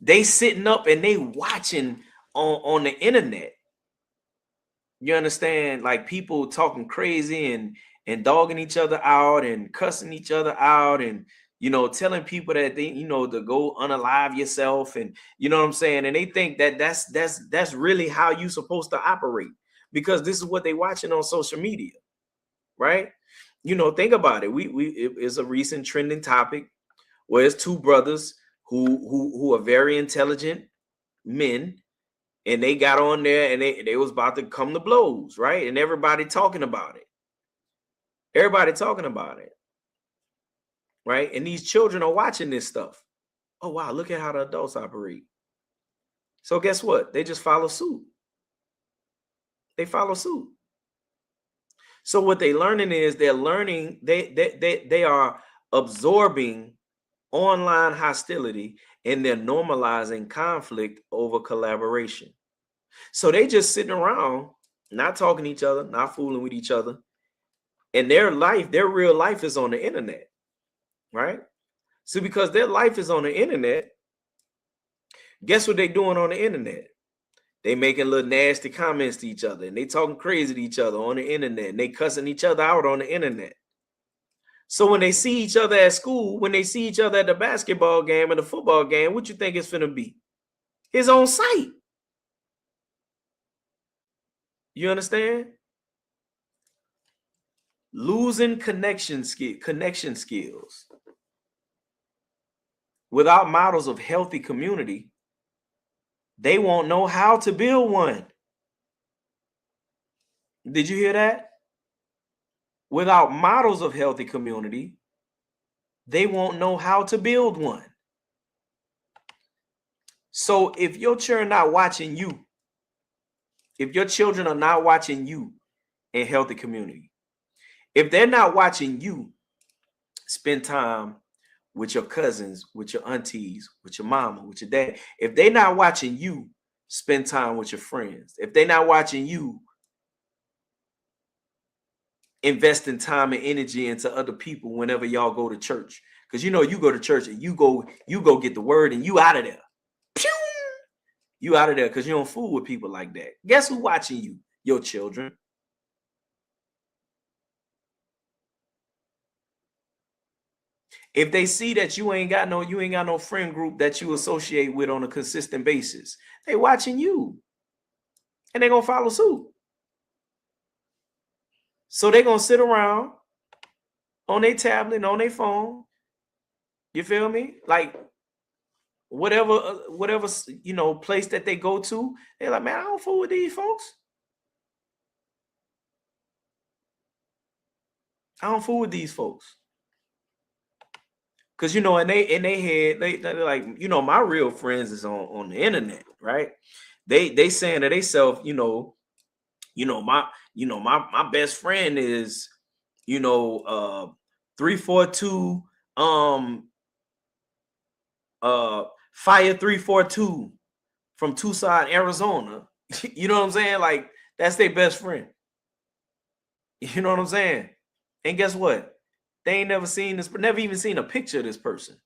They sitting up and they watching on the internet. You understand? Like people talking crazy and dogging each other out and cussing each other out and, you know, telling people that they, you know, to go unalive yourself and, you know what I'm saying? And they think that that's really how you supposed to operate because this is what they watching on social media, right? You know, think about it. It's a recent trending topic where it's two brothers who are very intelligent men, and they got on there and they was about to come to blows, right? And everybody talking about it. Everybody talking about it, right? And these children are watching this stuff. Oh, wow, look at how the adults operate. So guess what? They just follow suit. They follow suit. So what they're learning is they're learning, they are absorbing online hostility and they're normalizing conflict over collaboration. So they just sitting around, not talking to each other, not fooling with each other. And their life, their real life is on the internet, right? So because their life is on the internet, guess what they doing on the internet? They making little nasty comments to each other and they talking crazy to each other on the internet and they cussing each other out on the internet. So when they see each other at school, when they see each other at the basketball game and the football game, what you think it's finna be? His own site. You understand? Losing connection skills. Without models of healthy community, they won't know how to build one. Did you hear that? Without models of healthy community, they won't know how to build one. So if your children are not watching you, if your children are not watching you in healthy community, if they're not watching you spend time with your cousins, with your aunties, with your mama, with your dad, if they're not watching you spend time with your friends, if they're not watching you investing time and energy into other people whenever y'all go to church, because you know you go to church and you go get the word and you out of there. Pew! You out of there because you don't fool with people like that. Guess who watching you? Your children. If they see that you ain't got no friend group that you associate with on a consistent basis, they watching you and they're gonna follow suit. So they're gonna sit around on their tablet, on their phone. You feel me? Like whatever you know place that they go to, they're like, man, I don't fool with these folks. I don't fool with these folks. Cause you know, in they head, they're like, you know, my real friends is on the internet, right? They saying to themselves, my best friend is, 342 Fire 342 from Tucson, Arizona. You know what I'm saying? Like that's their best friend. You know what I'm saying? And guess what? They ain't never seen this, never even seen a picture of this person.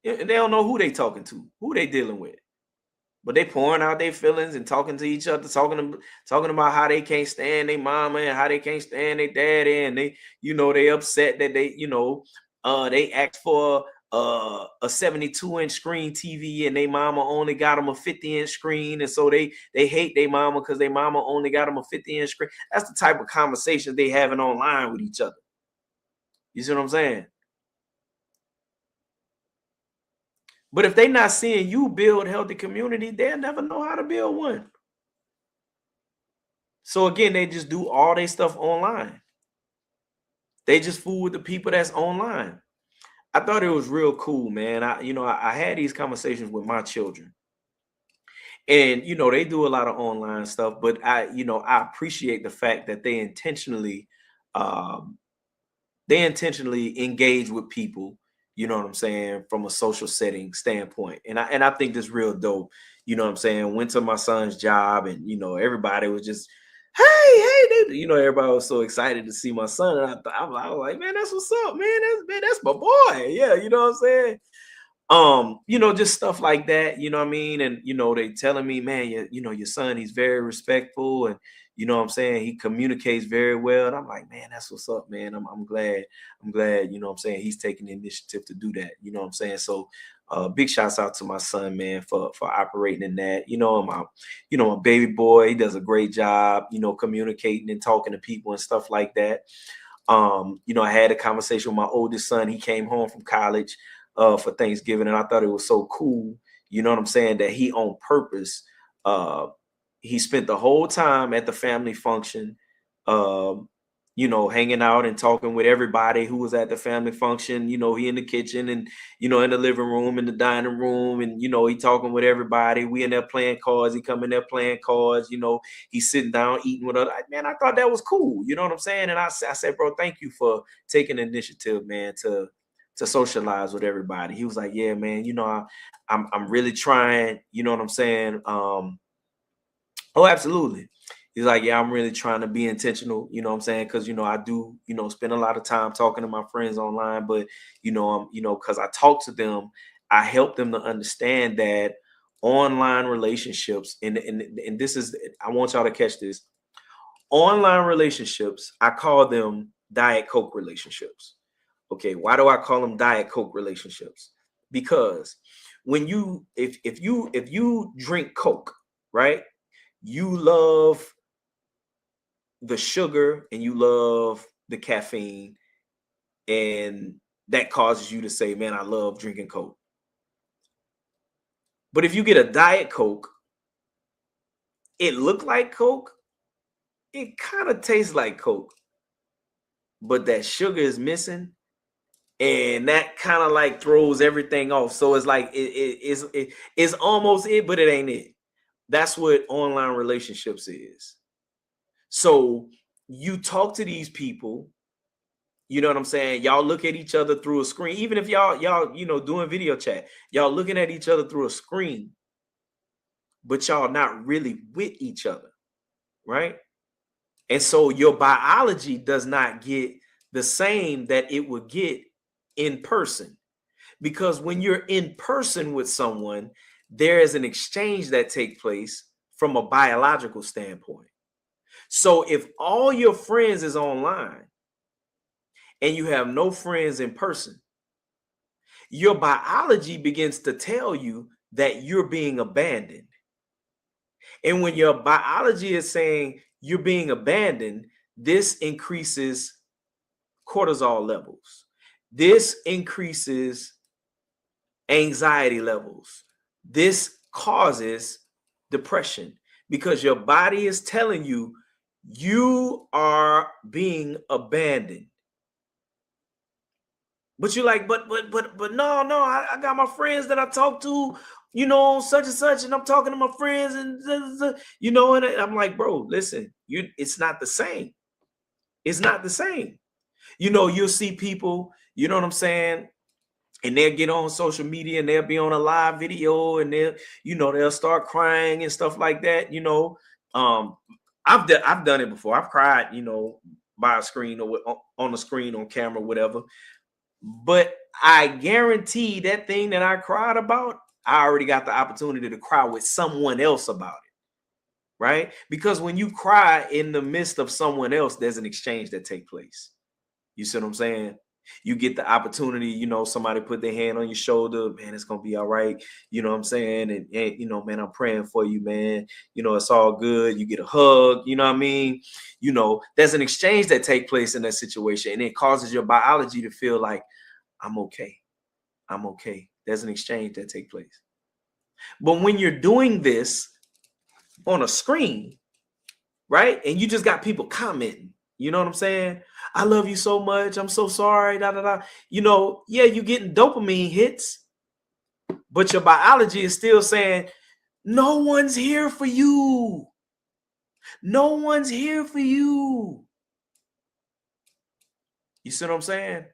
And they don't know who they talking to, who they dealing with. But they pouring out their feelings and talking to each other, talking about how they can't stand their mama and how they can't stand their daddy, and they upset that they asked for a 72-inch screen TV and their mama only got them a 50-inch screen, and so they hate their mama because their mama only got them a 50-inch screen. That's the type of conversations they having online with each other. You see what I'm saying? But if they're not seeing you build healthy community, they'll never know how to build one. So again, they just do all their stuff online. They just fool with the people that's online. I thought it was real cool, man. I had these conversations with my children. And they do a lot of online stuff, but I appreciate the fact that they intentionally engage with people, you know what I'm saying, from a social setting standpoint. And I think this real dope. You know what I'm saying? Went to my son's job and everybody was just, hey, everybody was so excited to see my son. And I was like, man, that's what's up, man. That's my boy. Yeah, you know what I'm saying? Just stuff like that, you know what I mean? And they telling me, man, your son, he's very respectful, and you know what I'm saying, he communicates very well. And I'm like, man, that's what's up, man. I'm glad, you know what I'm saying, he's taking the initiative to do that. You know what I'm saying? So big shouts out to my son, man, for operating in that. My baby boy, he does a great job, communicating and talking to people and stuff like that. I had a conversation with my oldest son. He came home from college for Thanksgiving, and I thought it was so cool, you know what I'm saying, that he on purpose, he spent the whole time at the family function, hanging out and talking with everybody who was at the family function. He in the kitchen and, in the living room, in the dining room, and, he talking with everybody. We in there playing cards. He come in there playing cards. He's sitting down eating with us. Man, I thought that was cool. You know what I'm saying? And I said, bro, thank you for taking the initiative, man, to socialize with everybody. He was like, yeah, man, I'm really trying, you know what I'm saying? Oh, absolutely. He's like, yeah, I'm really trying to be intentional, you know what I'm saying? Because, I do, spend a lot of time talking to my friends online, but, because I talk to them, I help them to understand that online relationships, and this is, I want y'all to catch this. Online relationships, I call them Diet Coke relationships. Okay, why do I call them Diet Coke relationships? Because when if you drink Coke, right, you love the sugar and you love the caffeine, and that causes you to say, man, I love drinking Coke. But if you get a Diet Coke, it look like Coke, it kind of tastes like Coke, but that sugar is missing. And that kind of like throws everything off. So it's like it's almost it, but it ain't it. That's what online relationships is. So you talk to these people, you know what I'm saying? Y'all look at each other through a screen. Even if y'all doing video chat, y'all looking at each other through a screen, but y'all not really with each other, right? And so your biology does not get the same that it would get in person, because when you're in person with someone, there is an exchange that takes place from a biological standpoint. So if all your friends is online and you have no friends in person, your biology begins to tell you that you're being abandoned. And when your biology is saying you're being abandoned, this increases cortisol levels. This increases anxiety levels. This causes depression, because your body is telling you you are being abandoned. But you're like, but no, I got my friends that I talk to, such and such, and I'm talking to my friends, and and I'm like, bro, listen, it's not the same. It's not the same. You'll see people, you know what I'm saying, and they'll get on social media and they'll be on a live video and they'll start crying and stuff like that. I've done it before. I've cried, by a screen or on the screen, on camera, whatever. But I guarantee that thing that I cried about, I already got the opportunity to cry with someone else about it, right? Because when you cry in the midst of someone else, there's an exchange that takes place. You see what I'm saying? You get the opportunity, you know, somebody put their hand on your shoulder, man, it's going to be all right. You know what I'm saying? And, you know, man, I'm praying for you, man. You know, it's all good. You get a hug, you know what I mean? You know, there's an exchange that takes place in that situation, and it causes your biology to feel like, I'm okay. I'm okay. There's an exchange that takes place. But when you're doing this on a screen, right? And you just got people commenting, you know what I'm saying? I love you so much. I'm so sorry. Da, da, da. You know, yeah, you're getting dopamine hits, but your biology is still saying, no one's here for you. No one's here for you. You see what I'm saying?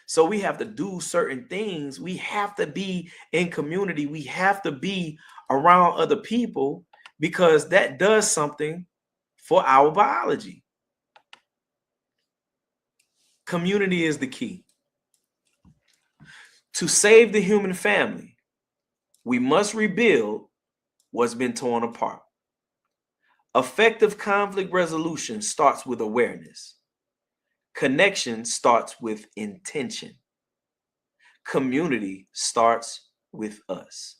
So we have to do certain things. We have to be in community. We have to be around other people because that does something for our biology. Community is the key. To save the human family, we must rebuild what's been torn apart. Effective conflict resolution starts with awareness. Connection starts with intention. Community starts with us.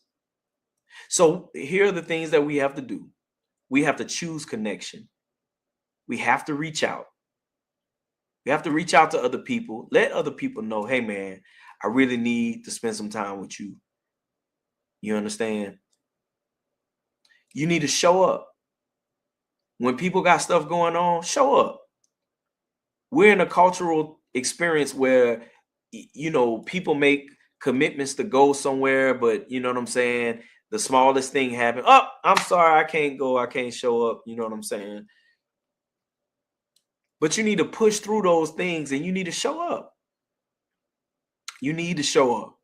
So here are the things that we have to do. We have to choose connection. We have to reach out. We have to reach out to other people. Let other people know, hey, man, I really need to spend some time with you. You understand? You need to show up. When people got stuff going on, show up. We're in a cultural experience where, you know, people make commitments to go somewhere, but you know what I'm saying? The smallest thing happened. Oh, I'm sorry, I can't go. I can't show up. You know what I'm saying? But you need to push through those things and you need to show up. You need to show up.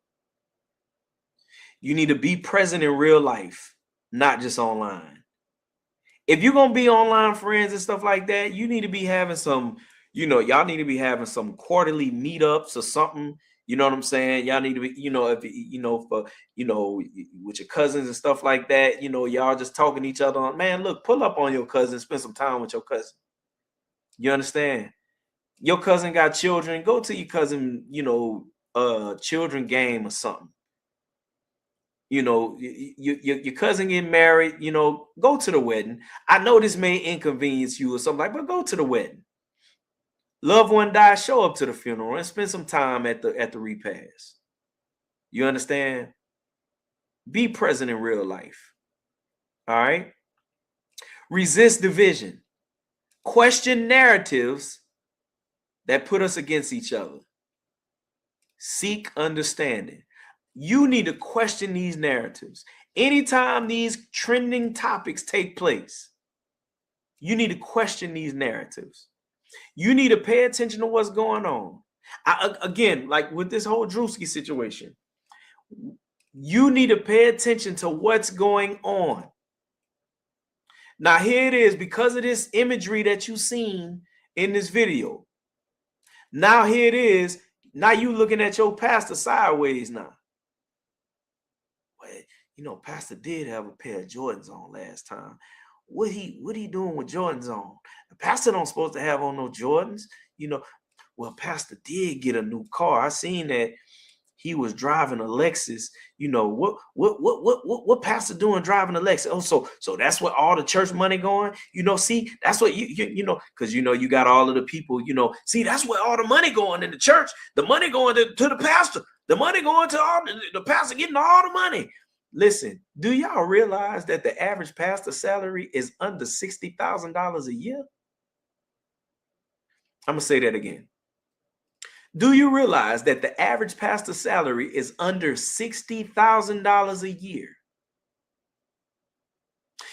You need to be present in real life, not just online. If you're going to be online friends and stuff like that, you need to be having some, you know, y'all need to be having some quarterly meetups or something. You know what I'm saying? Y'all need to be, you know, if you know, for, you know, with your cousins and stuff like that, you know, y'all just talking to each other on, man, look, pull up on your cousin, spend some time with your cousin. You understand? Your cousin got children, go to your cousin, you know, children game or something. You know, your cousin getting married, you know, go to the wedding. I know this may inconvenience you or something like, but go to the wedding. Loved one died, show up to the funeral and spend some time at the repast. You understand? Be present in real life. All right. Resist division. Question narratives that put us against each other. Seek understanding. You need to question these narratives. Anytime these trending topics take place, you need to question these narratives. You need to pay attention to what's going on. Again, like with this whole Drewski situation, you need to pay attention to what's going on. Now, here it is, because of this imagery that you've seen in this video. Now, here it is. Now you looking at your pastor sideways now. Well, you know, pastor did have a pair of Jordans on last time. What he doing with Jordans on? The pastor don't supposed to have on no Jordans. You know, well, pastor did get a new car. I seen that he was driving a Lexus. You know, what pastor doing driving a Lexus? Oh, so that's what all the church money going? You know, see, that's what you know, because you know you got all of the people, you know, see, that's where all the money going in the church. The money going to the pastor. The money going to all the pastor getting all the money. Listen, do y'all realize that the average pastor salary is under $60,000 a year? I'm going to say that again. Do you realize that the average pastor salary is under $60,000 a year?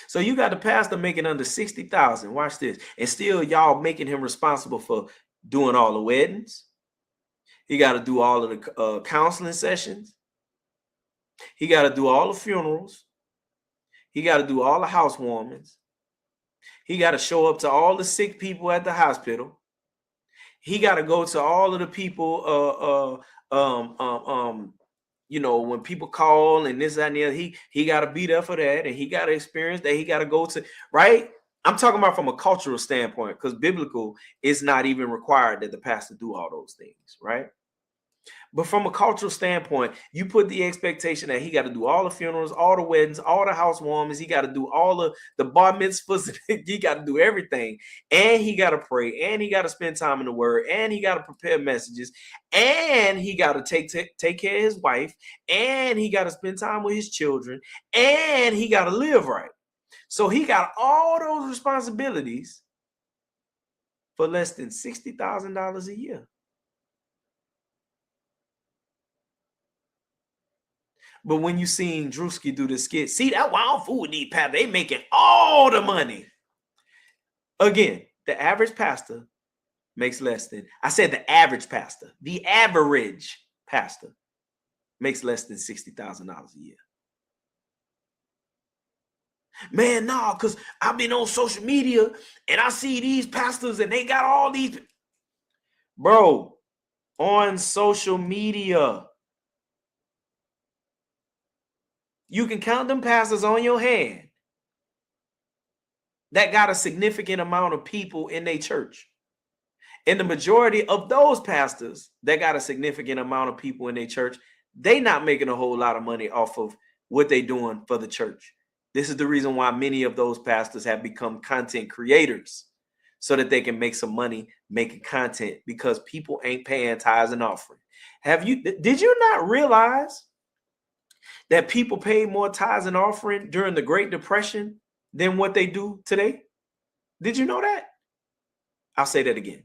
So you got the pastor making under $60,000. Watch this. And still y'all making him responsible for doing all the weddings. He got to do all of the counseling sessions. He got to do all the funerals. He got to do all the housewarmings. He got to show up to all the sick people at the hospital. He got to go to all of the people you know, when people call and this and that, he got to be there for that, and he got to experience that. He got to go to, right? I'm talking about from a cultural standpoint, because biblical is not even required that the pastor do all those things, right? But from a cultural standpoint, you put the expectation that he got to do all the funerals, all the weddings, all the housewarmings. He got to do all the bar mitzvahs. He got to do everything. And he got to pray. And he got to spend time in the word. And he got to prepare messages. And he got to take care of his wife. And he got to spend time with his children. And he got to live right. So he got all those responsibilities for less than $60,000 a year. But when you seen Drewski do the skit, see, that why I don't fool with these pastors. They making all the money. Again, the average pastor makes less than, I said the average pastor makes less than $60,000 a year. Man, nah, because I've been on social media and I see these pastors and they got all these. Bro, on social media, you can count them pastors on your hand that got a significant amount of people in their church. And the majority of those pastors that got a significant amount of people in their church, they not making a whole lot of money off of what they doing for the church. This is the reason why many of those pastors have become content creators, so that they can make some money making content, because people ain't paying tithes and offering. Did you not realize that people paid more tithes and offering during the Great Depression than what they do today? Did you know that? I'll say that again.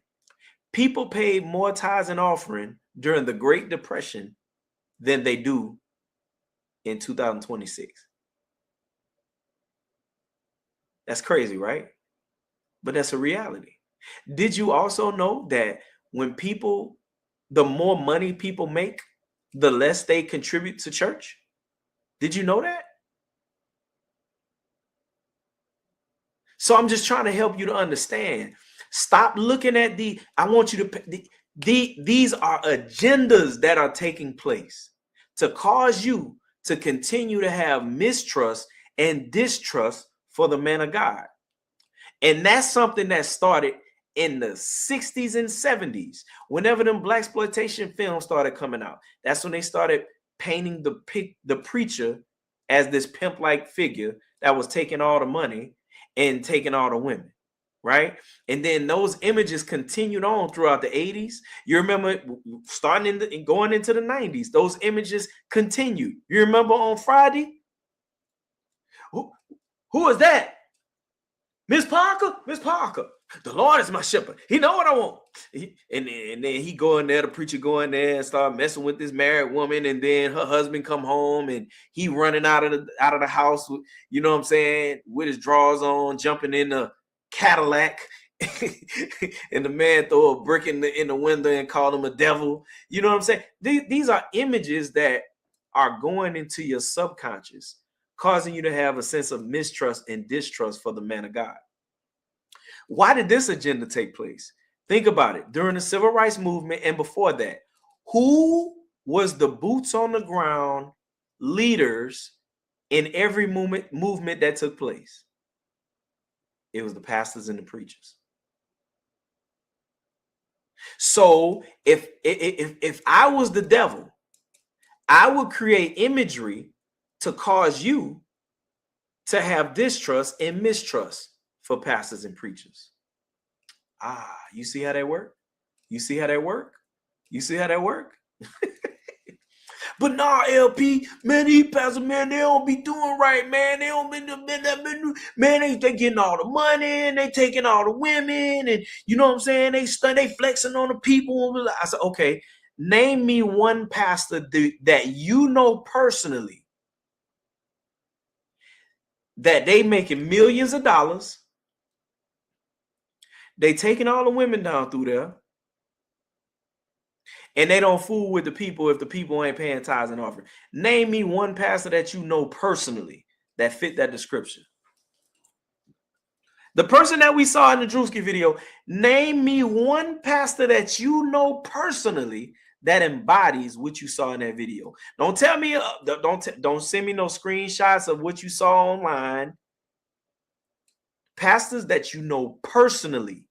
People paid more tithes and offering during the Great Depression than they do in 2026. That's crazy, right? But that's a reality. Did you also know that the more money people make, the less they contribute to church? Did you know that? So I'm just trying to help you to understand. Stop looking at these are agendas that are taking place to cause you to continue to have mistrust and distrust for the man of God. And that's something that started in the 60s and 70s. Whenever them blaxploitation films started coming out, that's when they started painting the preacher as this pimp-like figure that was taking all the money and taking all the women, right? And then those images continued on throughout the 80s. You remember going into the 90s, those images continued. You remember on Friday? Who is that? Miss Parker? Miss Parker. The Lord is my shepherd. He know what I want. And then he go in there, the preacher go in there and start messing with this married woman, and then her husband come home and he running out of the house, you know what I'm saying, with his drawers on, jumping in the Cadillac, and the man throw a brick in the window and call him a devil. You know what I'm saying? These are images that are going into your subconscious, causing you to have a sense of mistrust and distrust for the man of God. Why did this agenda take place? Think about it. During the civil rights movement and before that, who was the boots on the ground leaders in every movement that took place? It was the pastors and the preachers. So if I was the devil, I would create imagery to cause you to have distrust and mistrust for pastors and preachers. You see how that work? You see how that work? You see how that work? But nah, LP, man, these pastors, man, they don't be doing right, man. They don't be, man, they getting all the money and they taking all the women, and you know what I'm saying? They flexing on the people. I said, okay, name me one pastor that you know personally that they making millions of dollars. They taking all the women down through there, and they don't fool with the people if the people ain't paying tithes and offering. Name me one pastor that you know personally that fit that description. The person that we saw in the Drewski video, name me one pastor that you know personally that embodies what you saw in that video. Don't tell me, don't send me no screenshots of what you saw online. Pastors that you know personally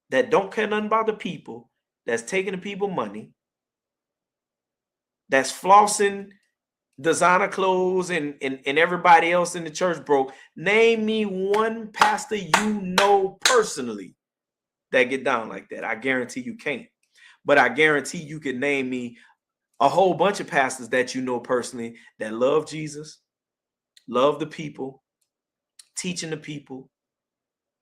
that don't care nothing about the people, that's taking the people money, that's flossing designer clothes and everybody else in the church broke. Name me one pastor you know personally that get down like that. I guarantee you can't. But I guarantee you can name me a whole bunch of pastors that you know personally that love Jesus, love the people, teaching the people,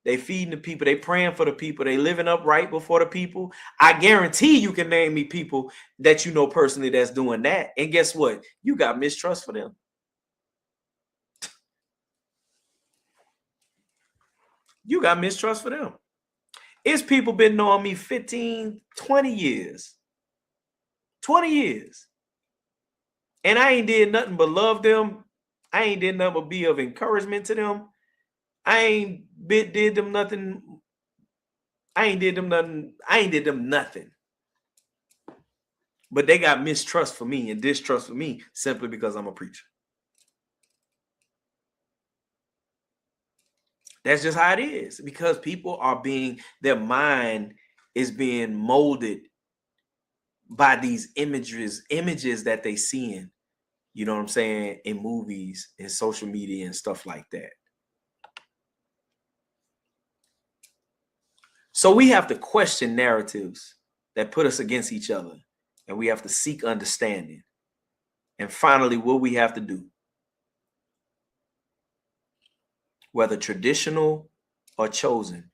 they feeding the people, they praying for the people, they living up right before the people. I guarantee you can name me people that you know personally that's doing that. And guess what? You got mistrust for them. You got mistrust for them. It's people been knowing me 15, 20 years. 20 years. And I ain't did nothing but love them. I ain't did nothing but be of encouragement to them. I ain't did them nothing. I ain't did them nothing. But they got mistrust for me and distrust for me simply because I'm a preacher. That's just how it is, because people are their mind is being molded by these images that they see in, you know what I'm saying, in movies and social media and stuff like that. So we have to question narratives that put us against each other, and we have to seek understanding. And finally, what we have to do, whether traditional or chosen,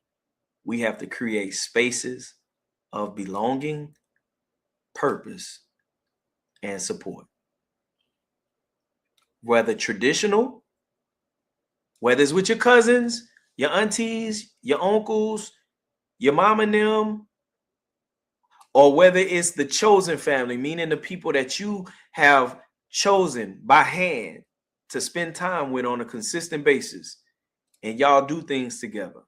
we have to create spaces of belonging, purpose, and support. Whether traditional, whether it's with your cousins, your aunties, your uncles, your mom and them, or whether it's the chosen family, meaning the people that you have chosen by hand to spend time with on a consistent basis, and y'all do things together.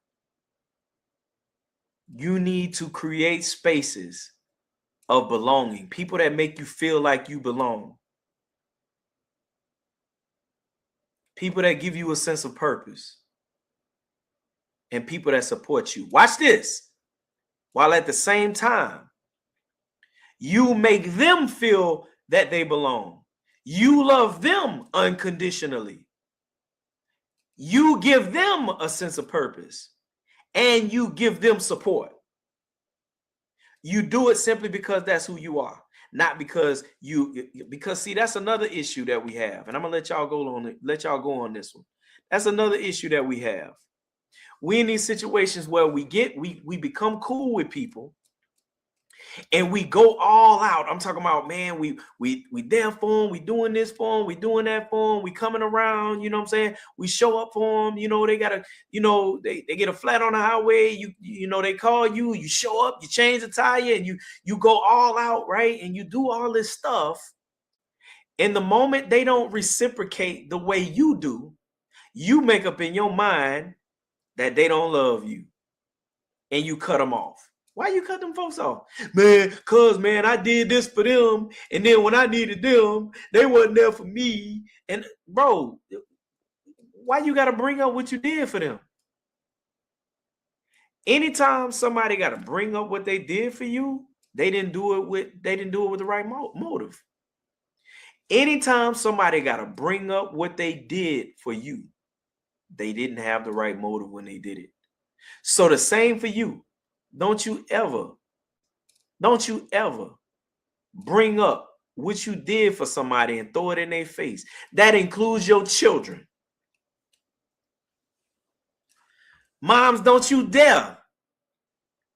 You need to create spaces of belonging, people that make you feel like you belong, people that give you a sense of purpose, and people that support you. Watch this. While at the same time, you make them feel that they belong. You love them unconditionally. You give them a sense of purpose, and you give them support. You do it simply because that's who you are, not because see, that's another issue that we have. And I'm gonna let y'all go on this one. That's another issue that we have. We in these situations where we become cool with people and we go all out. I'm talking about, man, we there for them, we doing this for them, we doing that for them, we coming around, you know what I'm saying? We show up for them, you know, they gotta, you know, they get a flat on the highway, you know, they call you, you show up, you change the tire, and you go all out, right? And you do all this stuff. And the moment they don't reciprocate the way you do, you make up in your mind that they don't love you, and you cut them off. Why you cut them folks off? Man, cause man, I did this for them, and then when I needed them, they wasn't there for me. And bro, why you gotta bring up what you did for them? Anytime somebody gotta bring up what they did for you, they didn't do it with the right motive. Anytime somebody gotta bring up what they did for you, they didn't have the right motive when they did it. So the same for you. Don't you ever bring up what you did for somebody and throw it in their face. That includes your children. Moms, don't you dare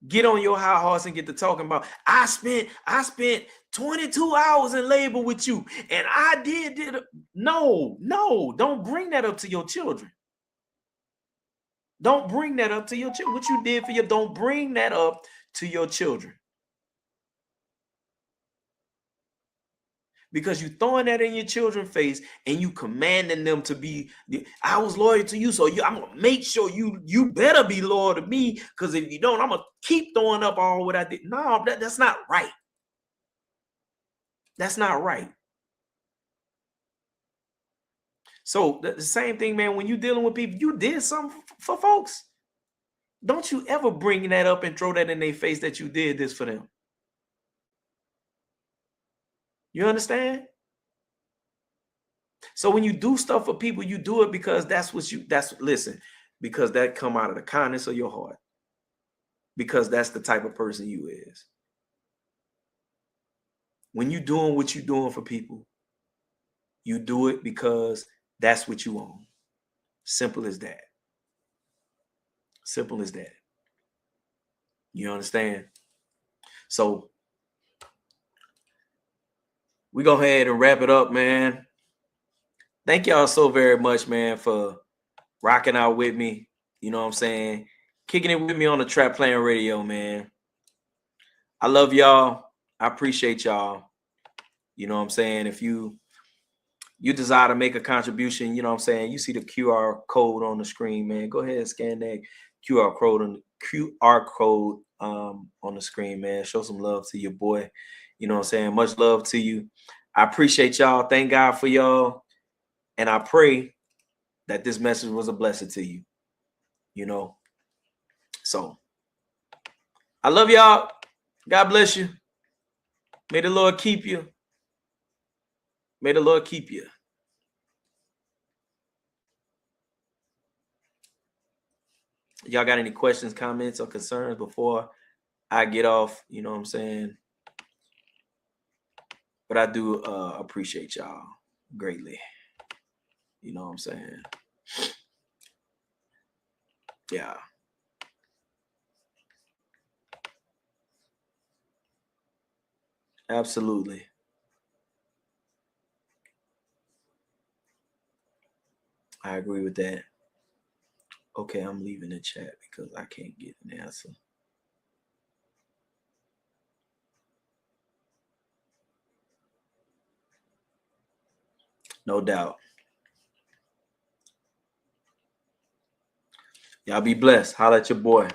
get on your high horse and get to talking about, I spent 22 hours in labor with you, and I did it. No, don't bring that up to your children. Don't bring that up to your children. What you did for you, don't bring that up to your children. because you throwing that in your children's face and you commanding them to be, I was loyal to you, so I'm gonna make sure you better be loyal to me, because if you don't, I'm gonna keep throwing up all what I did. No, that's not right. That's not right. So the same thing, man, when you're dealing with people, you did something for folks. Don't you ever bring that up and throw that in their face that you did this for them. You understand? So when you do stuff for people, you do it because listen, because that come out of the kindness of your heart. Because that's the type of person you is. When you doing what you're doing for people, you do it because that's what you own. Simple as that. Simple as that. You understand? So we go ahead and wrap it up, man. Thank y'all so very much, man, for rocking out with me. You know what I'm saying? Kicking it with me on the Trap Playing Radio, man. I love y'all. I appreciate y'all. You know what I'm saying? If you desire to make a contribution, you know what I'm saying, you see the QR code on the screen, man. Go ahead and scan that QR code on the screen, man. Show some love to your boy. You know what I'm saying? Much love to you. I appreciate y'all. Thank God for y'all. And I pray that this message was a blessing to you. You know. So I love y'all. God bless you. May the Lord keep you. May the Lord keep you. Y'all got any questions, comments, or concerns before I get off? You know what I'm saying? But I do appreciate y'all greatly. You know what I'm saying? Yeah. Absolutely. I agree with that. Okay, I'm leaving the chat because I can't get an answer. No doubt. Y'all be blessed. Holla at your boy.